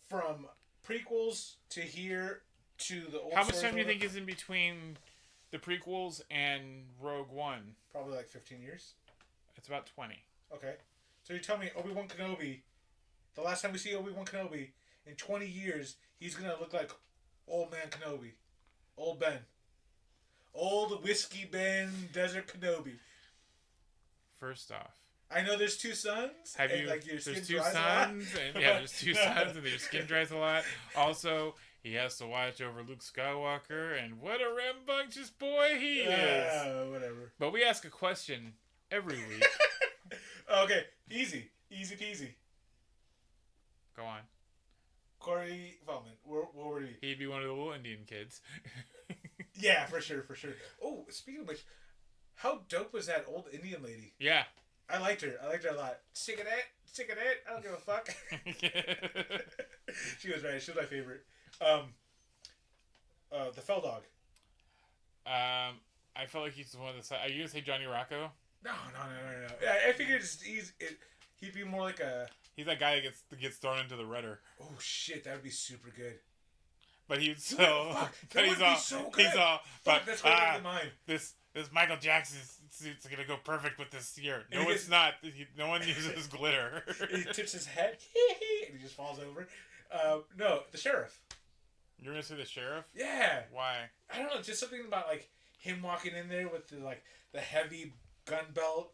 from prequels to here to the old.
How much time do you think is in between the prequels and Rogue One?
Probably like 15 years.
It's about 20.
Okay. So you tell me Obi-Wan Kenobi, the last time we see Obi-Wan Kenobi, in 20 years, he's going to look like old man Kenobi. Old Ben. Old Whiskey Ben Desert Kenobi.
First off,
I know there's two sons.
Have you? Like, there's two sons, and yeah, there's two sons, and your skin dries a lot. Also, he has to watch over Luke Skywalker, and what a rambunctious boy he is.
Whatever.
But we ask a question every week.
Okay, easy peasy.
Go on.
Corey Feldman, where would he be?
He'd be one of the little Indian kids.
Yeah, for sure. Oh, speaking of which, how dope was that old Indian lady?
Yeah.
I liked her a lot. Sick of that. I don't give a fuck. She was right. She was my favorite. The Fell Dog.
I felt like he's one of the. Are you gonna say Johnny Rocco?
No. I figured he'd be more like a.
He's that guy that gets thrown into the rudder.
Oh shit, that would be super good.
But he's so.
Fuck, that would be so good.
He's all.
Fuck, that's what I mind.
This Michael Jackson suit's gonna go perfect with this year. No, it's not. No one uses glitter.
He tips his head, and he just falls over. No, the sheriff.
You're gonna say the sheriff?
Yeah.
Why?
I don't know. Just something about like him walking in there with the heavy gun belt,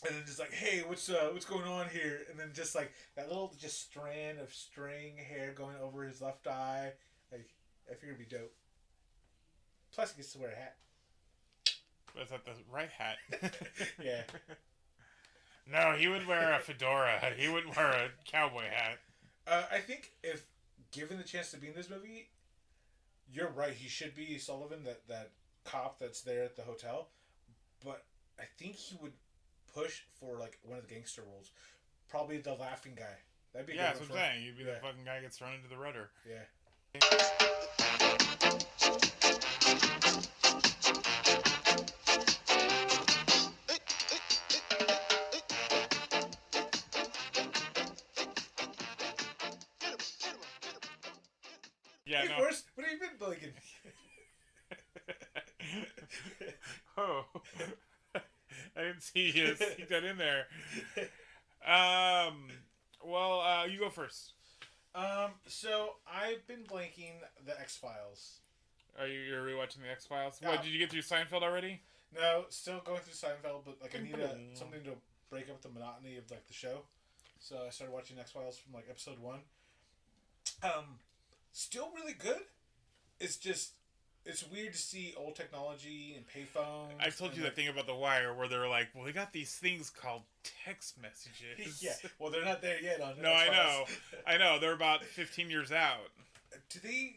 and then just like, hey, what's going on here? And then just like that little strand of string hair going over his left eye. Like, I figured it'd be dope. Plus, he gets to wear a hat.
Was that the right hat?
Yeah.
No, he would wear a fedora. He wouldn't wear a cowboy hat.
I think if given the chance to be in this movie, you're right. He should be Sullivan, that cop that's there at the hotel. But I think he would push for like one of the gangster roles. Probably the laughing guy. That'd be
that's what I'm saying. You'd be the fucking guy who gets thrown into the rudder.
Yeah.
Yeah,
hey,
no.
Forrest, what have you been blinking?
Oh. I didn't see you sneak that in there. Well, you go first.
So I've been blanking the X-Files.
You're rewatching the X-Files?
Yeah.
What, did you get through Seinfeld already?
No, still going through Seinfeld, but like I need something to break up the monotony of like the show. So I started watching X-Files from like episode 1. Still really good. It's just it's weird to see old technology and payphones.
I told you that thing about The Wire where they're like, well, they got these things called text messages.
Yeah, well, they're not there yet on
No, X-Files. I know. They're about 15 years out.
Do they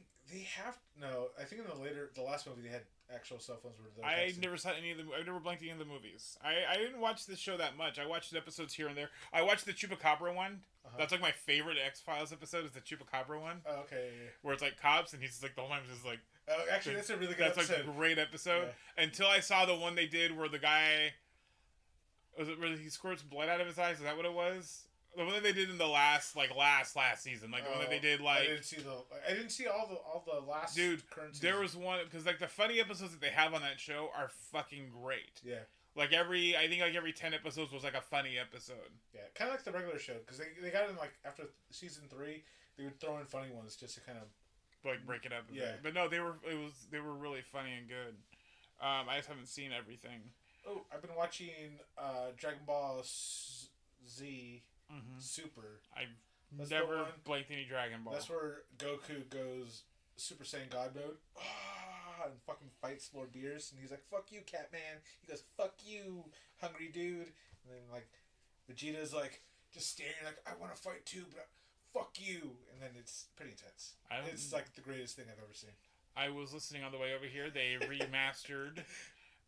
have... No, I think in the last movie they had actual cell phones.
I never saw any of them. I never blanked any of the movies. I didn't watch the show that much. I watched episodes here and there. I watched the Chupacabra one. That's like my favorite X-Files episode is the Chupacabra one.
Oh, okay. Yeah.
Where it's like cops and he's just like the whole time just like...
Oh, actually, that's a really good episode.
That's like a great episode. Yeah. Until I saw the one they did where the guy... Was it where he squirts blood out of his eyes? Is that what it was? The one that they did in the last season, like the one that they did like.
I didn't see all the last.
Dude,
current season.
there was one because like the funny episodes that they have on that show are fucking great.
Yeah.
Like every 10 episodes was like a funny episode.
Yeah, kind of like the regular show because they got in like after season 3, they would throw in funny ones just to kind of
like break it up. A bit. But no, they were really funny and good. I just haven't seen everything.
Oh, I've been watching Dragon Ball Z Super.
I've never blanked any Dragon Ball.
That's where Goku goes Super Saiyan God mode. And fucking fights Lord Beerus, and he's like, "Fuck you, Catman." He goes, "Fuck you, hungry dude." And then like, Vegeta's like just staring like, "I want to fight too, but fuck you." And then it's pretty intense. It's like the greatest thing I've ever seen.
I was listening on the way over here. They remastered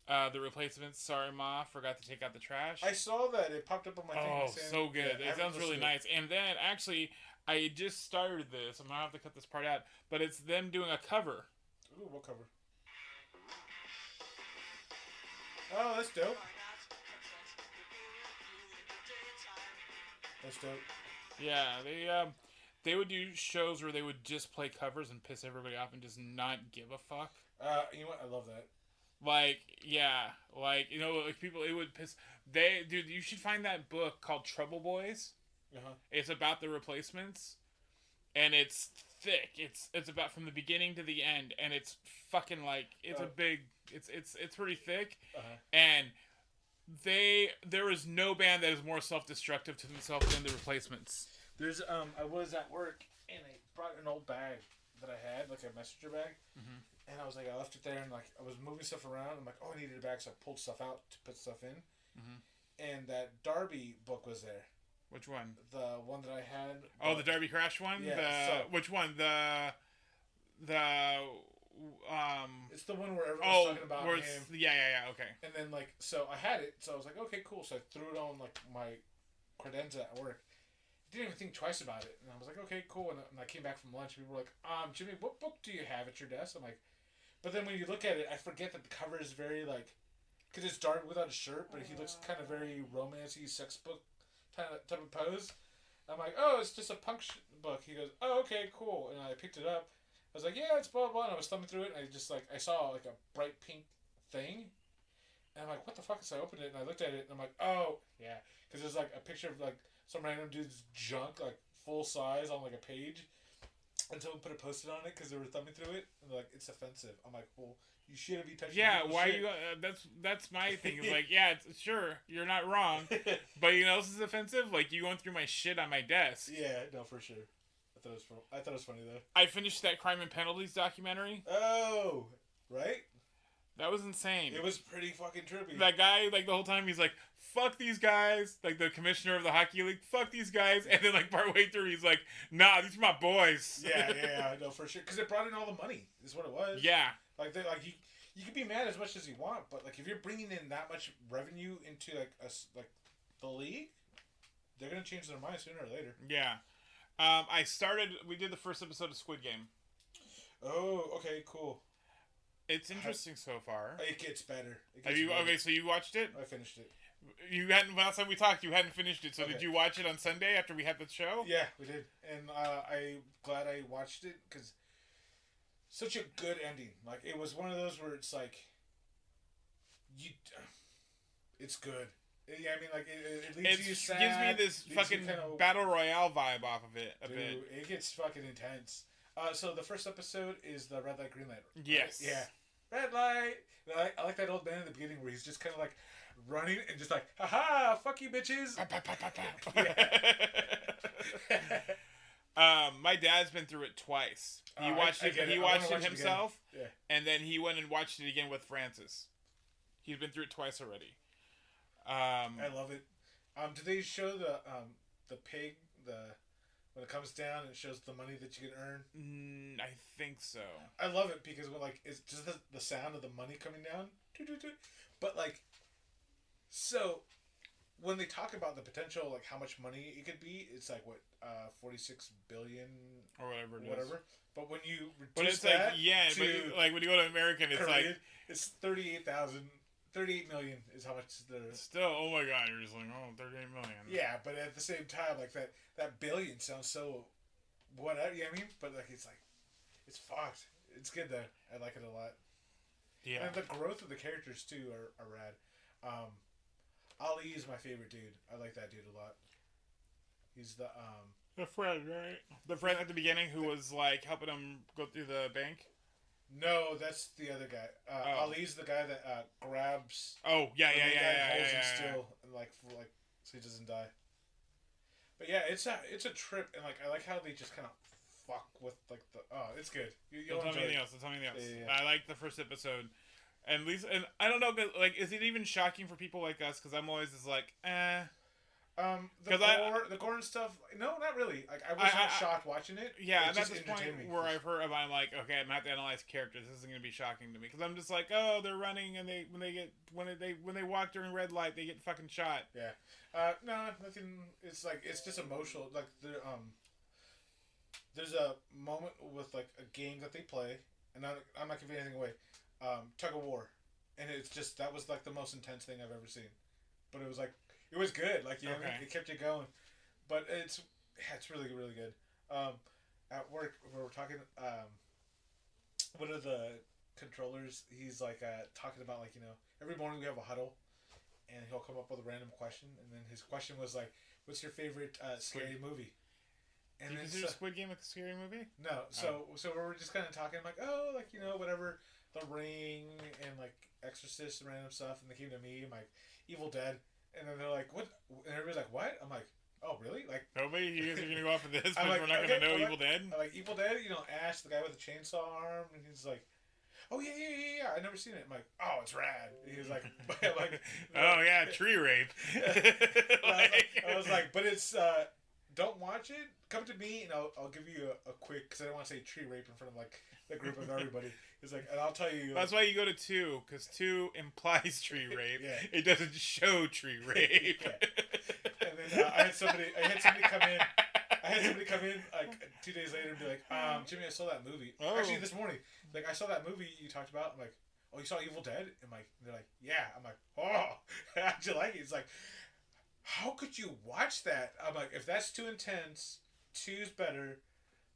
the Replacements. Sorry, Ma, forgot to take out the trash.
I saw that. It popped up on my thing.
Oh, so good. Yeah, it sounds really nice. And then actually, I just started this. I'm gonna have to cut this part out, but it's them doing a cover.
Ooh, what cover? Oh, that's dope. That's dope.
Yeah, they would do shows where they would just play covers and piss everybody off and just not give a fuck.
You know what? I love that.
Like, yeah, like, you know, like people, it would piss. Dude, you should find that book called Trouble Boys. It's about the Replacements, and it's thick. It's about from the beginning to the end, and it's fucking like it's a big. It's pretty thick, and there is no band that is more self-destructive to themselves than the Replacements.
There's I was at work and I brought an old bag that I had, like a messenger bag, and I was like, I left it there and like I was moving stuff around. I'm like, oh, I needed a bag, so I pulled stuff out to put stuff in, and that Darby book was there.
Which one?
The one that I had.
Oh, the Darby Crash one.
Yeah.
Which one?
It's the one where everyone's talking about him.
Yeah, okay.
And then like, so I had it, so I was like, okay, cool. So I threw it on like my credenza at work. Didn't even think twice about it, and I was like, okay, cool. And I came back from lunch. People were like, Jimmy, what book do you have at your desk? I'm like, but then when you look at it, I forget that the cover is very like, because it's dark without a shirt, but he looks kind of very romancy, sex book type of pose. I'm like, oh, it's just a punk book. He goes, oh, okay, cool. And I picked it up. I was like, yeah, it's blah, blah, and I was thumbing through it, and I saw, like, a bright pink thing, and I'm like, what the fuck? So I opened it, and I looked at it, and I'm like, oh, yeah, because there's, like, a picture of, like, some random dude's junk, like, full size on, like, a page, and someone put a Post-it on it, because they were thumbing through it, and they're like, it's offensive. I'm like, well, you shouldn't be touching
why
shit.
you, that's my thing, is like, yeah, sure, you're not wrong, but you know this is offensive? Like, you going through my shit on my desk.
Yeah, no, for sure. I thought it was funny though.
I finished that Crime and Penalties documentary.
Oh, right?
That was insane.
It was pretty fucking trippy.
That guy, like, the whole time, he's like, fuck these guys. Like, the commissioner of the hockey league, fuck these guys. And then, like, partway through, he's like, nah, these are my boys.
Yeah, no, for sure. Because it brought in all the money, is what it was.
Yeah.
Like, you can be mad as much as you want, but, like, if you're bringing in that much revenue into, like, the league, they're going to change their mind sooner or later.
Yeah. We did the first episode of Squid Game.
Oh, okay, cool.
It's interesting so far.
It gets better.
Okay, so you watched it?
I finished it.
You hadn't, last time we talked, you hadn't finished it, so okay. Did you watch it on Sunday after we had the show?
Yeah, we did. And I'm glad I watched it, because such a good ending. Like, it was one of those where it's like, it's good. Yeah, I mean, like, it leaves you sad.
It gives me this fucking Battle Royale vibe off of it a bit.
It gets fucking intense. So the first episode is the red light, green light. Right?
Yes.
Yeah. Red light. I like that old man in the beginning where he's just kind of like running and just like, haha, fuck you, bitches.
My dad's been through it twice. He watched it himself, and then he went and watched it again with Francis. He's been through it twice already.
I love it. Do they show the pig when it comes down and it shows the money that you can earn?
I think so.
I love it because it's just the sound of the money coming down. But like, so when they talk about the potential, like how much money it could be, it's like what 46 billion
or whatever.
But when you
reduce when you go to American, it's like
it's 38,000 $38 million is how much the.
Still, oh my god, you're just like, oh, 38 million.
Yeah, but at the same time, like that billion sounds so, whatever. You know what I mean? But like it's fucked. It's good though. I like it a lot.
Yeah.
And the growth of the characters too are rad. Ali is my favorite dude. I like that dude a lot. He's
the friend, right? The friend at the beginning who was like helping him go through the bank.
No, that's the other guy. Ali's the guy that grabs.
Oh yeah.
Holds him still, like so he doesn't die. But yeah, it's a trip, and like I like how they just kind of fuck with like the. Oh, it's good.
Don't tell me anything else. Don't tell me anything else.
Yeah.
I like the first episode, and I don't know, like, is it even shocking for people like us? Because I'm always just like, eh.
The gore and stuff. No, not really. Like I was not shocked watching it.
Yeah,
and
that's the point where I've heard about. I'm like, okay, I'm gonna have to analyze characters. This isn't gonna be shocking to me because I'm just like, oh, they're running and when they walk during red light, they get fucking shot.
Yeah. No, nothing. It's like it's just emotional. Like there's a moment with like a game that they play, and I'm not giving anything away. Tug of war, and it's just that was like the most intense thing I've ever seen, but it was like. It was good, like you know, it kept you going, but it's really really good. At work, we were talking. One of the controllers, he's like talking about like every morning we have a huddle, and he'll come up with a random question, and then his question was like, "What's your favorite scary movie?" And
do you consider Squid Game a scary movie?
No, so we were just kind of talking like, oh, like whatever, The Ring and like Exorcist and random stuff, and they came to me, I'm like Evil Dead. And then they're like, "What?" And everybody's like, "What?" I'm like, "Oh, really?" Like
nobody. You guys are gonna go off of this,
but
like, we're not gonna know Evil Dead.
I'm like Evil Dead, Ash, the guy with the chainsaw arm, and he's like, "Oh yeah. I never seen it." I'm like, "Oh, it's rad." And he was like, like,
"Oh yeah, tree rape."
I was like, "But it's don't watch it. Come to me, and I'll give you a quick because I don't want to say tree rape in front of like the group of everybody." He's like, and I'll tell you.
That's why you go to 2, because 2 implies tree rape.
Yeah.
It doesn't show tree rape.
Yeah. And then I had somebody come in. Like 2 days later and be like, Jimmy, I saw that movie. Oh. Actually, this morning, like I saw that movie you talked about. I'm like, oh, you saw Evil Dead? And they're like, yeah. I'm like, oh, how'd you like it? It's like, how could you watch that? I'm like, if that's too intense, 2's better.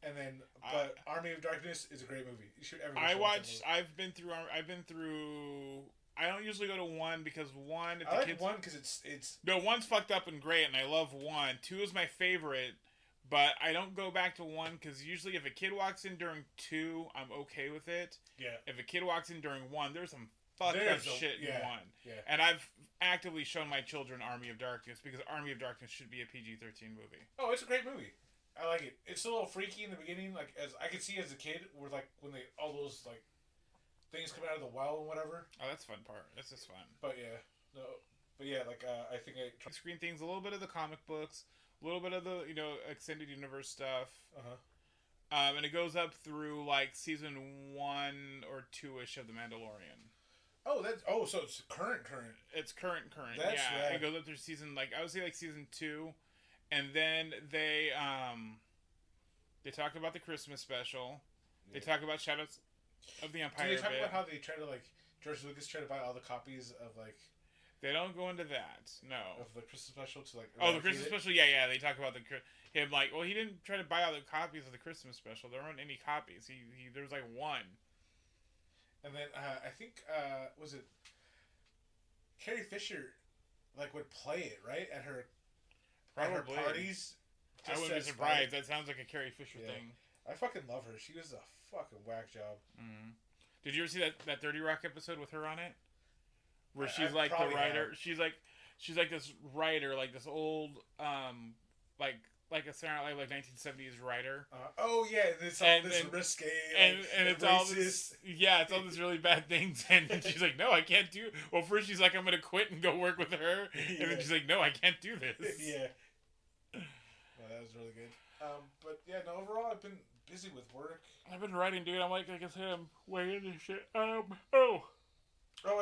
And then, but Army of Darkness is a great movie. You should ever.
I've been through. I don't usually go to 1 because 1.
I like 1 because it's.
No, 1's fucked up and great, and I love 1. 2 is my favorite, but I don't go back to 1 because usually if a kid walks in during 2, I'm okay with it.
Yeah.
If a kid walks in during 1, there's some fucked up shit in 1.
Yeah.
And I've actively shown my children Army of Darkness because Army of Darkness should be a PG-13 movie.
Oh, it's a great movie. I like it. It's a little freaky in the beginning, like as I could see as a kid, where like when all those like things come out of the well and whatever.
Oh, that's the fun part. That's just fun.
But yeah, like I think I
screen things, a little bit of the comic books, a little bit of the extended universe stuff. And it goes up through like season 1 or 2-ish of The Mandalorian.
Oh, so it's current.
It's current.
That's rad.
It goes up through season I would say like season 2. And then they talk about the Christmas special. Yeah. They talk about Shadows of the Empire.
Do they talk about how they try to like George Lucas tried to buy all the copies of like?
They don't go into that. No.
Of the Christmas special to like.
Oh, the Christmas special. Yeah. They talk about him like. Well, he didn't try to buy all the copies of the Christmas special. There weren't any copies. There was like 1.
And then I think was it Carrie Fisher, like would play it right at her.
Probably.
At her parties.
I wouldn't be surprised. That sounds like a Carrie Fisher thing.
I fucking love her. She was a fucking whack job.
Mm-hmm. Did you ever see that 30 Rock episode with her on it? Where she's like the writer. Have. She's like this writer, like this old, like a Saturday like 1970s writer.
Oh yeah, it's all this risque
and it's all this. Yeah, it's all these really bad things, and she's like, no, I can't do. Well, first she's like, I'm gonna quit and go work with her, and then she's like, no, I can't do this.
Yeah. No, that was really good. But yeah, no. Overall, I've been busy with work.
I've been writing, dude. I'm like I said, I'm way into shit.
I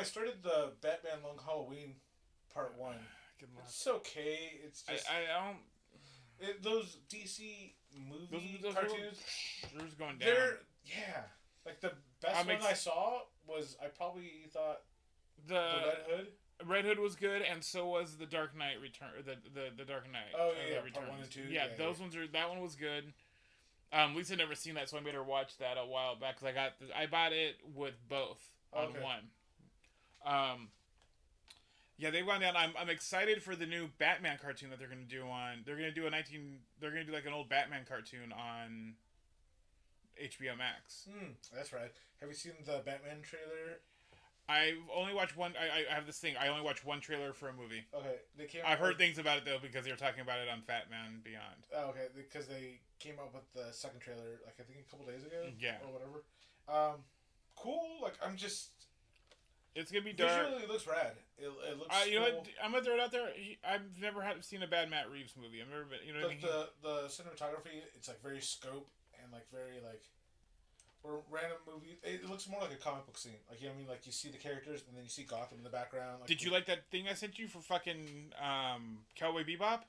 started the Batman Long Halloween Part 1. It's okay. It's just
I don't.
Those DC movie cartoons,
they're just going down.
They're like the best one I saw was I probably thought The Red Hood.
Red Hood was good, and so was the Dark Knight Return. The Dark Knight.
Oh yeah, Part 1 and 2.
Yeah, those ones are. That one was good. Lisa never seen that, so I made her watch that a while back because I bought it with both on one. Yeah, they've gone down. I'm excited for the new Batman cartoon that they're gonna do on. They're gonna do like an old Batman cartoon on HBO Max.
That's right. Have you seen the Batman trailer?
I've only watched one. I have this thing. I only watched one trailer for a movie.
Okay,
I've heard things about it though because they were talking about it on Fat Man Beyond.
Oh, okay, because they came up with the second trailer, like I think a couple days ago.
Yeah.
Or whatever. Cool. Like I'm just.
It's gonna be dark.
Visually, it looks rad. It looks.
You know what? I'm gonna throw it out there. I've never seen a bad Matt Reeves movie. I've never been. You know what I mean?
The cinematography, it's like very scope and like very like. Or random movies. It looks more like a comic book scene. Like, you know what I mean? Like, you see the characters, and then you see Gotham in the background. Like,
did you like that thing I sent you for fucking Cowboy Bebop?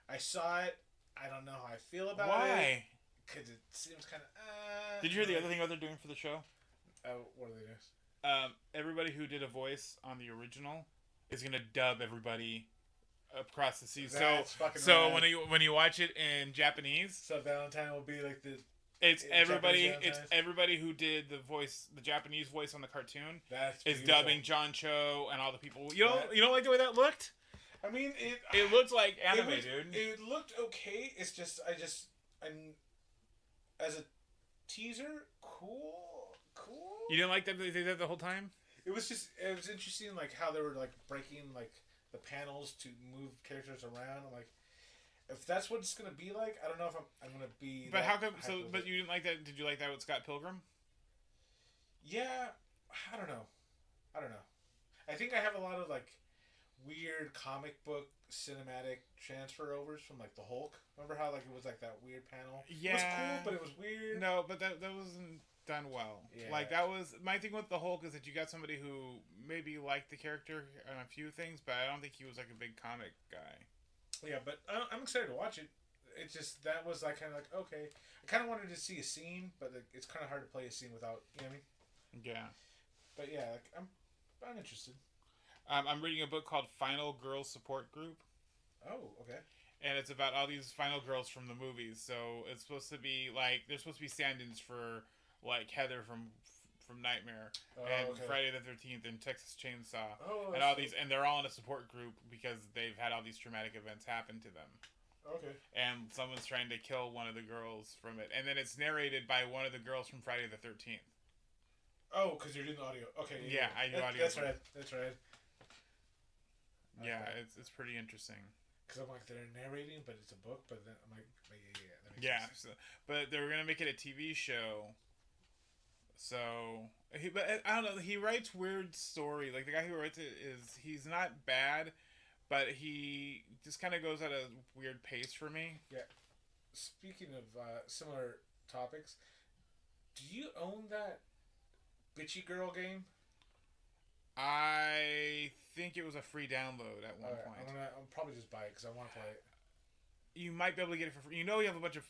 I saw it. I don't know how I feel about it.
Why?
Because it seems kind of...
Did you hear the other thing they're doing for the show?
What are they doing?
Everybody who did a voice on the original is going to dub everybody across the season. So when you watch it in Japanese...
So Valentine will be like the...
It's everybody who did the Japanese voice on the cartoon is dubbing John Cho and all the people. You don't like the way that looked?
I mean,
it looked like anime, dude.
It looked okay. It's just as a teaser, cool.
You didn't like that they did that the whole time?
It was interesting, like how they were like breaking like the panels to move characters around. I'm like. If that's what it's gonna be like, I don't know if I'm gonna be.
But how come? So, but you didn't like that? Did you like that with Scott Pilgrim?
Yeah, I don't know. I think I have a lot of like weird comic book cinematic transfer overs from like the Hulk. Remember how like it was like that weird panel?
Yeah,
it was cool, but it was weird.
No, but that wasn't done well. Yeah. Like that was my thing with the Hulk is that you got somebody who maybe liked the character on a few things, but I don't think he was like a big comic guy.
Yeah, but I'm excited to watch it. It's just that was like kind of like okay. I kind of wanted to see a scene, but it's kind of hard to play a scene without you know what I mean.
Yeah.
But yeah, like, I'm interested.
I'm reading a book called Final Girl Support Group.
Oh, okay.
And it's about all these final girls from the movies. So it's supposed to be like they're supposed to be stand-ins for like Heather from Nightmare and Friday the 13th and Texas Chainsaw and all these, and they're all in a support group because they've had all these traumatic events happen to them.
Okay.
And someone's trying to kill one of the girls from it, and then it's narrated by one of the girls from Friday the 13th.
Oh, because you're doing the audio. Okay.
Yeah, I do audio.
That's right.
Yeah, it's pretty interesting.
Because I'm like they're narrating, but it's a book. But then I'm like,
yeah. So, but they were gonna make it a TV show. So, but I don't know. He writes weird story. Like the guy who writes it he's not bad, but he just kind of goes at a weird pace for me.
Yeah. Speaking of similar topics, do you own that Bitchy Girl game?
I think it was a free download at one point.
I'll probably just buy it because I want to play it.
You might be able to get it for free. You know, you have a bunch of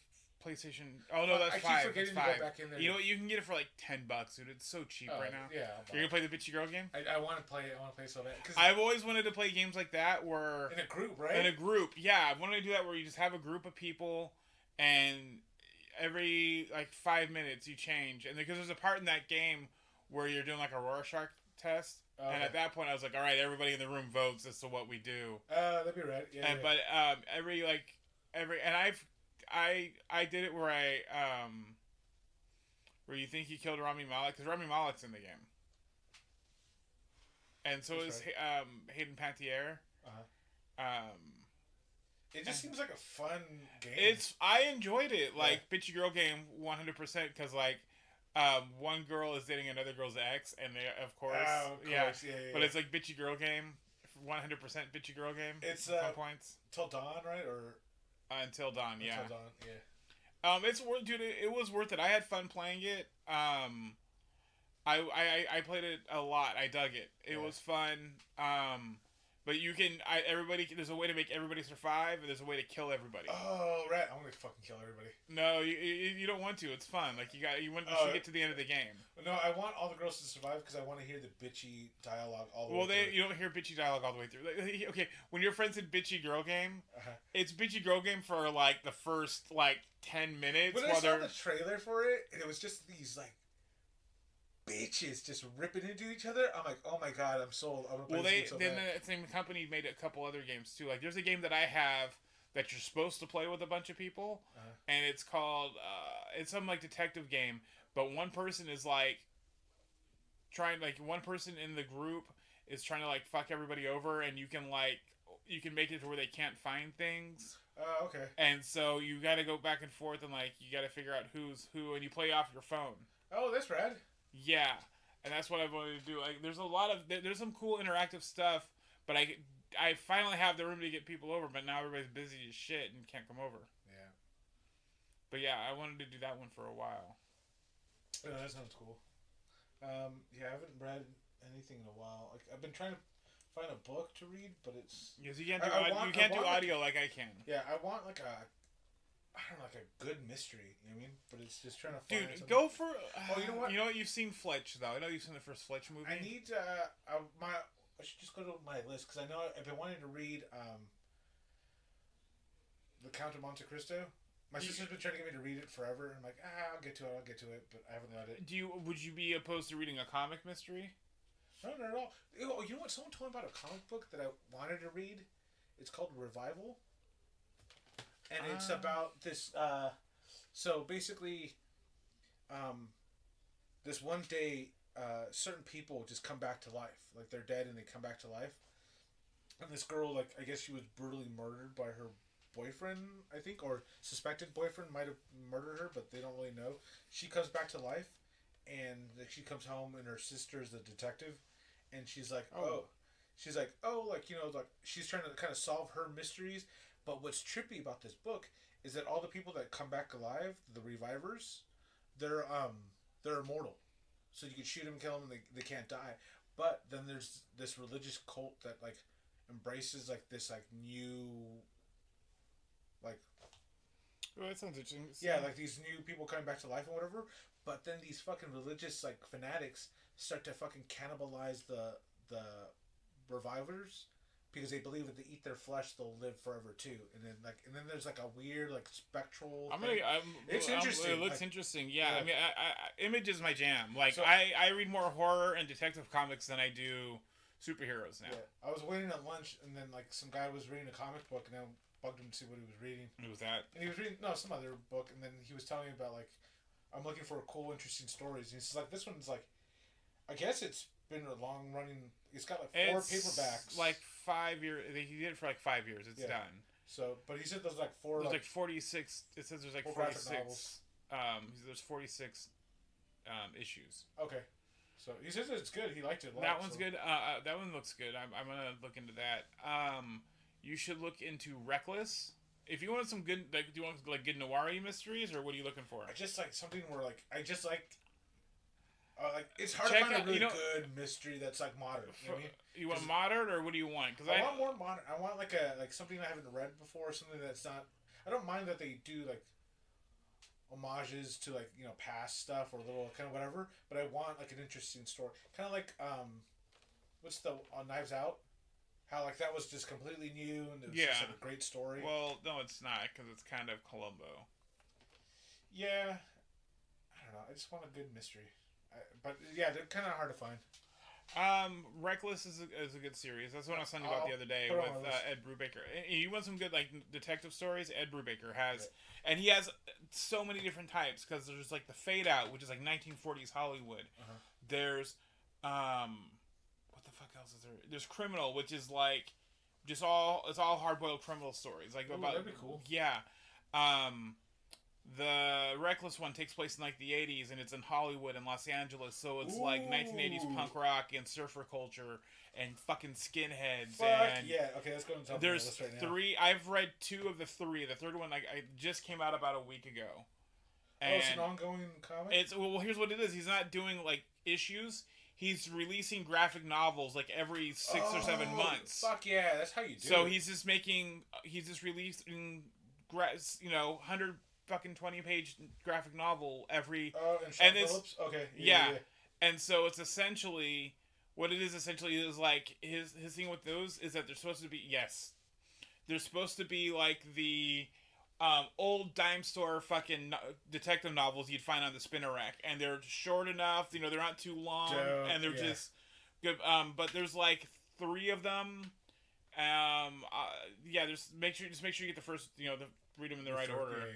PlayStation. Oh no, that's $5.
I keep forgetting to go back in there.
You know what? You can get it for like $10, dude. It's so cheap right now.
Yeah,
you're gonna play the Bitchy Girl game.
I want to play it. I want to play so bad.
I've always wanted to play games like that where
in a group, right?
In a group, yeah. I wanted to do that where you just have a group of people, and every like 5 minutes you change, and because there's a part in that game where you're doing like a Rorschach test. Okay. And at that point, I was like, "All right, everybody in the room votes as to what we do."
That'd be right. Yeah.
But I did it where where you think he killed Rami Malek because Rami Malek's in the game, and so is Hayden Panettiere.
It just seems like a fun game.
I enjoyed it. Like Bitchy Girl game, 100% because like. One girl is dating another girl's ex, and they, of course, yeah. But it's like Bitchy Girl game, 100% Bitchy Girl game.
It's
points
till dawn, right? Or
until dawn, yeah.
Until dawn, yeah.
It's worth, dude. It was worth it. I had fun playing it. I played it a lot. I dug it. It was fun. But you can, there's a way to make everybody survive, and there's a way to kill everybody.
Oh, right. I want to fucking kill everybody.
No, you don't want to. It's fun. Like, you should get to the end of the game.
No, I want all the girls to survive because I want to hear the bitchy dialogue all the way through.
You don't hear bitchy dialogue all the way through. Like, okay, when your friend said bitchy girl game, it's bitchy girl game for, like, the first, like, 10 minutes.
When I saw the trailer for it, and it was just these, like, bitches just ripping into each other. I'm like, oh my god, I'm sold. I'm gonna play this game so bad.
The same company made a couple other games too. Like, there's a game that I have that you're supposed to play with a bunch of people, and it's called it's some like detective game. But one person is like one person in the group is trying to like fuck everybody over, and you can make it to where they can't find things.
Oh, okay.
And so you got to go back and forth, and like you got to figure out who's who, and you play off your phone.
Oh, that's rad.
Yeah, and that's what I've wanted to do. Like, there's some cool interactive stuff, but I finally have the room to get people over, but now everybody's busy as shit and can't come over.
Yeah.
But yeah, I wanted to do that one for a while.
Oh, that sounds cool. Yeah, I haven't read anything in a while. Like, I've been trying to find a book to read, but it's...
Yes, you can't do audio like I can.
Yeah, I want like a... I don't know, like a good mystery, you know what I mean? But it's just trying to find something.
Go for...
you know what?
You know what? You've seen Fletch, though. I know you've seen the first Fletch movie.
I need I should just go to my list, because I know I've been wanting to read The Count of Monte Cristo. My sister's been trying to get me to read it forever. I'm like, I'll get to it, but I haven't read it.
Would you be opposed to reading a comic mystery?
No, not at all. You know what? Someone told me about a comic book that I wanted to read. It's called Revival. And it's about this, so basically, this one day, certain people just come back to life. Like, they're dead and they come back to life. And this girl, like, I guess she was brutally murdered by her boyfriend, I think, or suspected boyfriend might have murdered her, but they don't really know. She comes back to life, and like, she comes home, and her sister is the detective, and she's like, she's trying to kind of solve her mysteries. But what's trippy about this book is that all the people that come back alive, the revivers, they're immortal. So you can shoot them, kill them, and they can't die. But then there's this religious cult that like embraces like this like new like...
Oh, that sounds interesting.
Yeah, like these new people coming back to life and whatever. But then these fucking religious like fanatics start to fucking cannibalize the revivers. Because they believe if they eat their flesh, they'll live forever too. And then there's like a weird like spectral. It's interesting.
It looks interesting. Yeah, I mean, Image is my jam. Like, so, I read more horror and detective comics than I do superheroes now. Yeah,
I was waiting at lunch, and then like some guy was reading a comic book, and I bugged him to see what he was reading.
Who was that?
And he was reading some other book, and then he was telling me about like, I'm looking for cool, interesting stories. And he's like, this one's like, I guess it's been a long running. It's got like 4 paperbacks.
Like 5 years. He did it for like 5 years. It's done.
So, but he said there's like 4.
There's like 46. It says there's like 46. There's 46 issues.
Okay. So he says it's good. He liked it a lot.
That one's good. That one looks good. I'm gonna look into that. You should look into Reckless. If you want some good, like, do you want like good noir-y mysteries, or what are you looking for?
I just like something where like like it's hard to find a really good mystery that's like modern. You know what I mean?
You want modern, or what do you want? Because
I want more modern. I want like something I haven't read before, something that's not. I don't mind that they do like homages to like past stuff or little kind of whatever, but I want like an interesting story, kind of like what's the Knives Out? How like that was just completely new and it was just like a great story.
Well, no, it's not because it's kind of Columbo.
Yeah, I don't know. I just want a good mystery. But yeah, they're kind of hard to find.
Reckless is a good series. That's what I was telling you about the other day with Ed Brubaker. You want some good like detective stories? Ed Brubaker has, and he has so many different types because there's like the Fade Out, which is like 1940s Hollywood. There's what the fuck else is there? There's Criminal, which is like it's all hard boiled criminal stories. Like
that'd be cool.
Yeah. The Reckless one takes place in like the 80s, and it's in Hollywood and Los Angeles, so it's like 1980s punk rock and surfer culture and fucking skinheads. And
yeah, okay, let's go and talk about this right now.
3. I've read 2 of the 3. The third one I just came out about a week ago.
And it's an ongoing comic?
Well, here's what it is. He's not doing like issues. he's releasing graphic novels like every 6 or 7 months.
Fuck yeah, that's how you do it.
So he's just releasing 100 fucking 20-page graphic novel every
and it's okay.
Yeah. And so it's essentially what it is is like his thing with those is that they're supposed to be like the old dime store fucking detective novels you'd find on the spinner rack, and they're short enough, they're not too long, and they're just good. But there's like 3 of them. Just make sure you get the first, read them in the right order.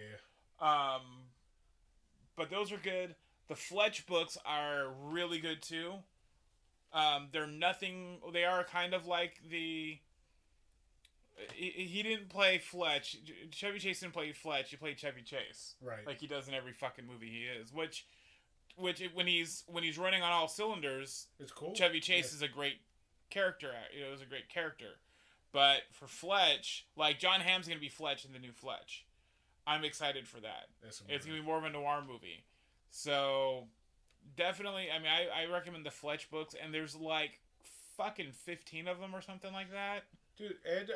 But those are good. The Fletch books are really good too. They're nothing. They are kind of like the. He didn't play Fletch. Chevy Chase didn't play Fletch. He played Chevy Chase,
right?
Like he does in every fucking movie he is. Which when he's running on all cylinders,
it's cool.
Chevy Chase is a great character. It was a great character. But for Fletch, like John Hamm's gonna be Fletch in the new Fletch. I'm excited for that. It's gonna be more of a noir movie. So definitely, I mean, I recommend the Fletch books, and there's like fucking 15 of them or something like that.
Dude, Ed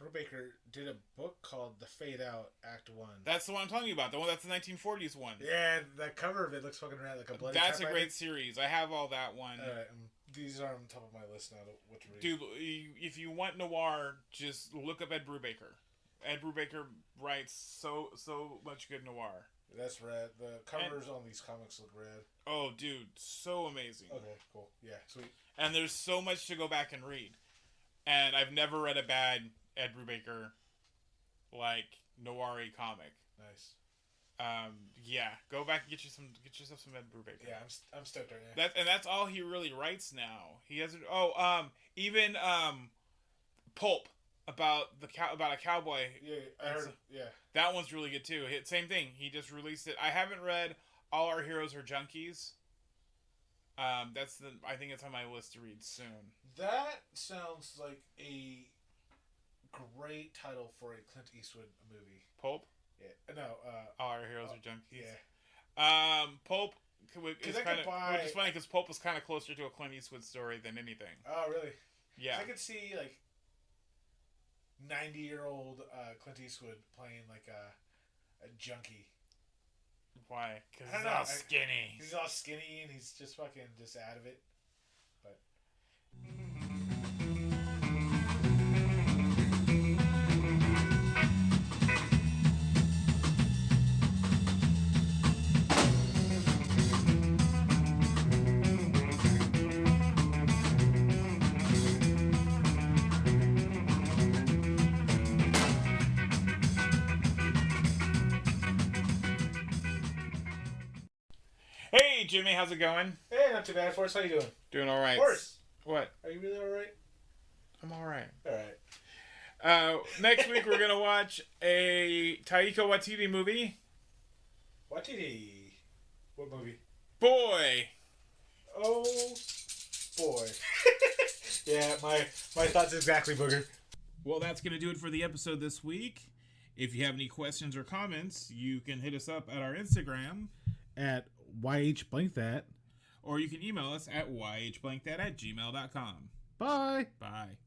Brubaker did a book called The Fade Out Act 1.
That's the one I'm telling you about. The one that's the 1940s one.
Yeah, the cover of it looks fucking rad, like a bloody.
That's a great series. I have all that one.
These are on top of my list now. What to read?
Dude, if you want noir, just look up Ed Brubaker. Ed Brubaker writes so much good noir.
That's rad. The covers on these comics look rad.
Oh, dude, so amazing.
Okay, cool. Yeah, sweet.
And there's so much to go back and read. And I've never read a bad Ed Brubaker, like, noir-y comic.
Nice.
Yeah, go back and get yourself some Ed Brubaker.
Yeah, I'm stoked right now.
That's all he really writes now. He hasn't. Even Pulp about a cowboy.
Yeah, I heard. Yeah,
that one's really good too. Same thing. He just released it. I haven't read All Our Heroes Are Junkies. I think it's on my list to read soon.
That sounds like a great title for a Clint Eastwood movie.
Pulp?
Yeah. No.
All Our Heroes Are Junkies.
Yeah.
Pulp. It's funny because Pulp was kind of closer to a Clint Eastwood story than anything.
Oh, really?
Yeah.
I could see like 90-year-old Clint Eastwood playing like a junkie.
Why? Because he's all skinny.
He's all skinny and he's just fucking just out of it. But.
Hey, Jimmy, how's it going?
Hey, not too bad, Forrest. How you doing?
Doing all right.
Forrest.
What?
Are you really all right?
I'm all right.
All right.
Next week we're gonna watch a Taika Waititi movie.
Waititi. What movie?
Boy.
Oh, boy. Yeah, my thoughts exactly, Booger.
Well, that's gonna do it for the episode this week. If you have any questions or comments, you can hit us up at our Instagram
at YHBlankThat.
Or you can email us at yhblankthat@gmail.com.
Bye.
Bye.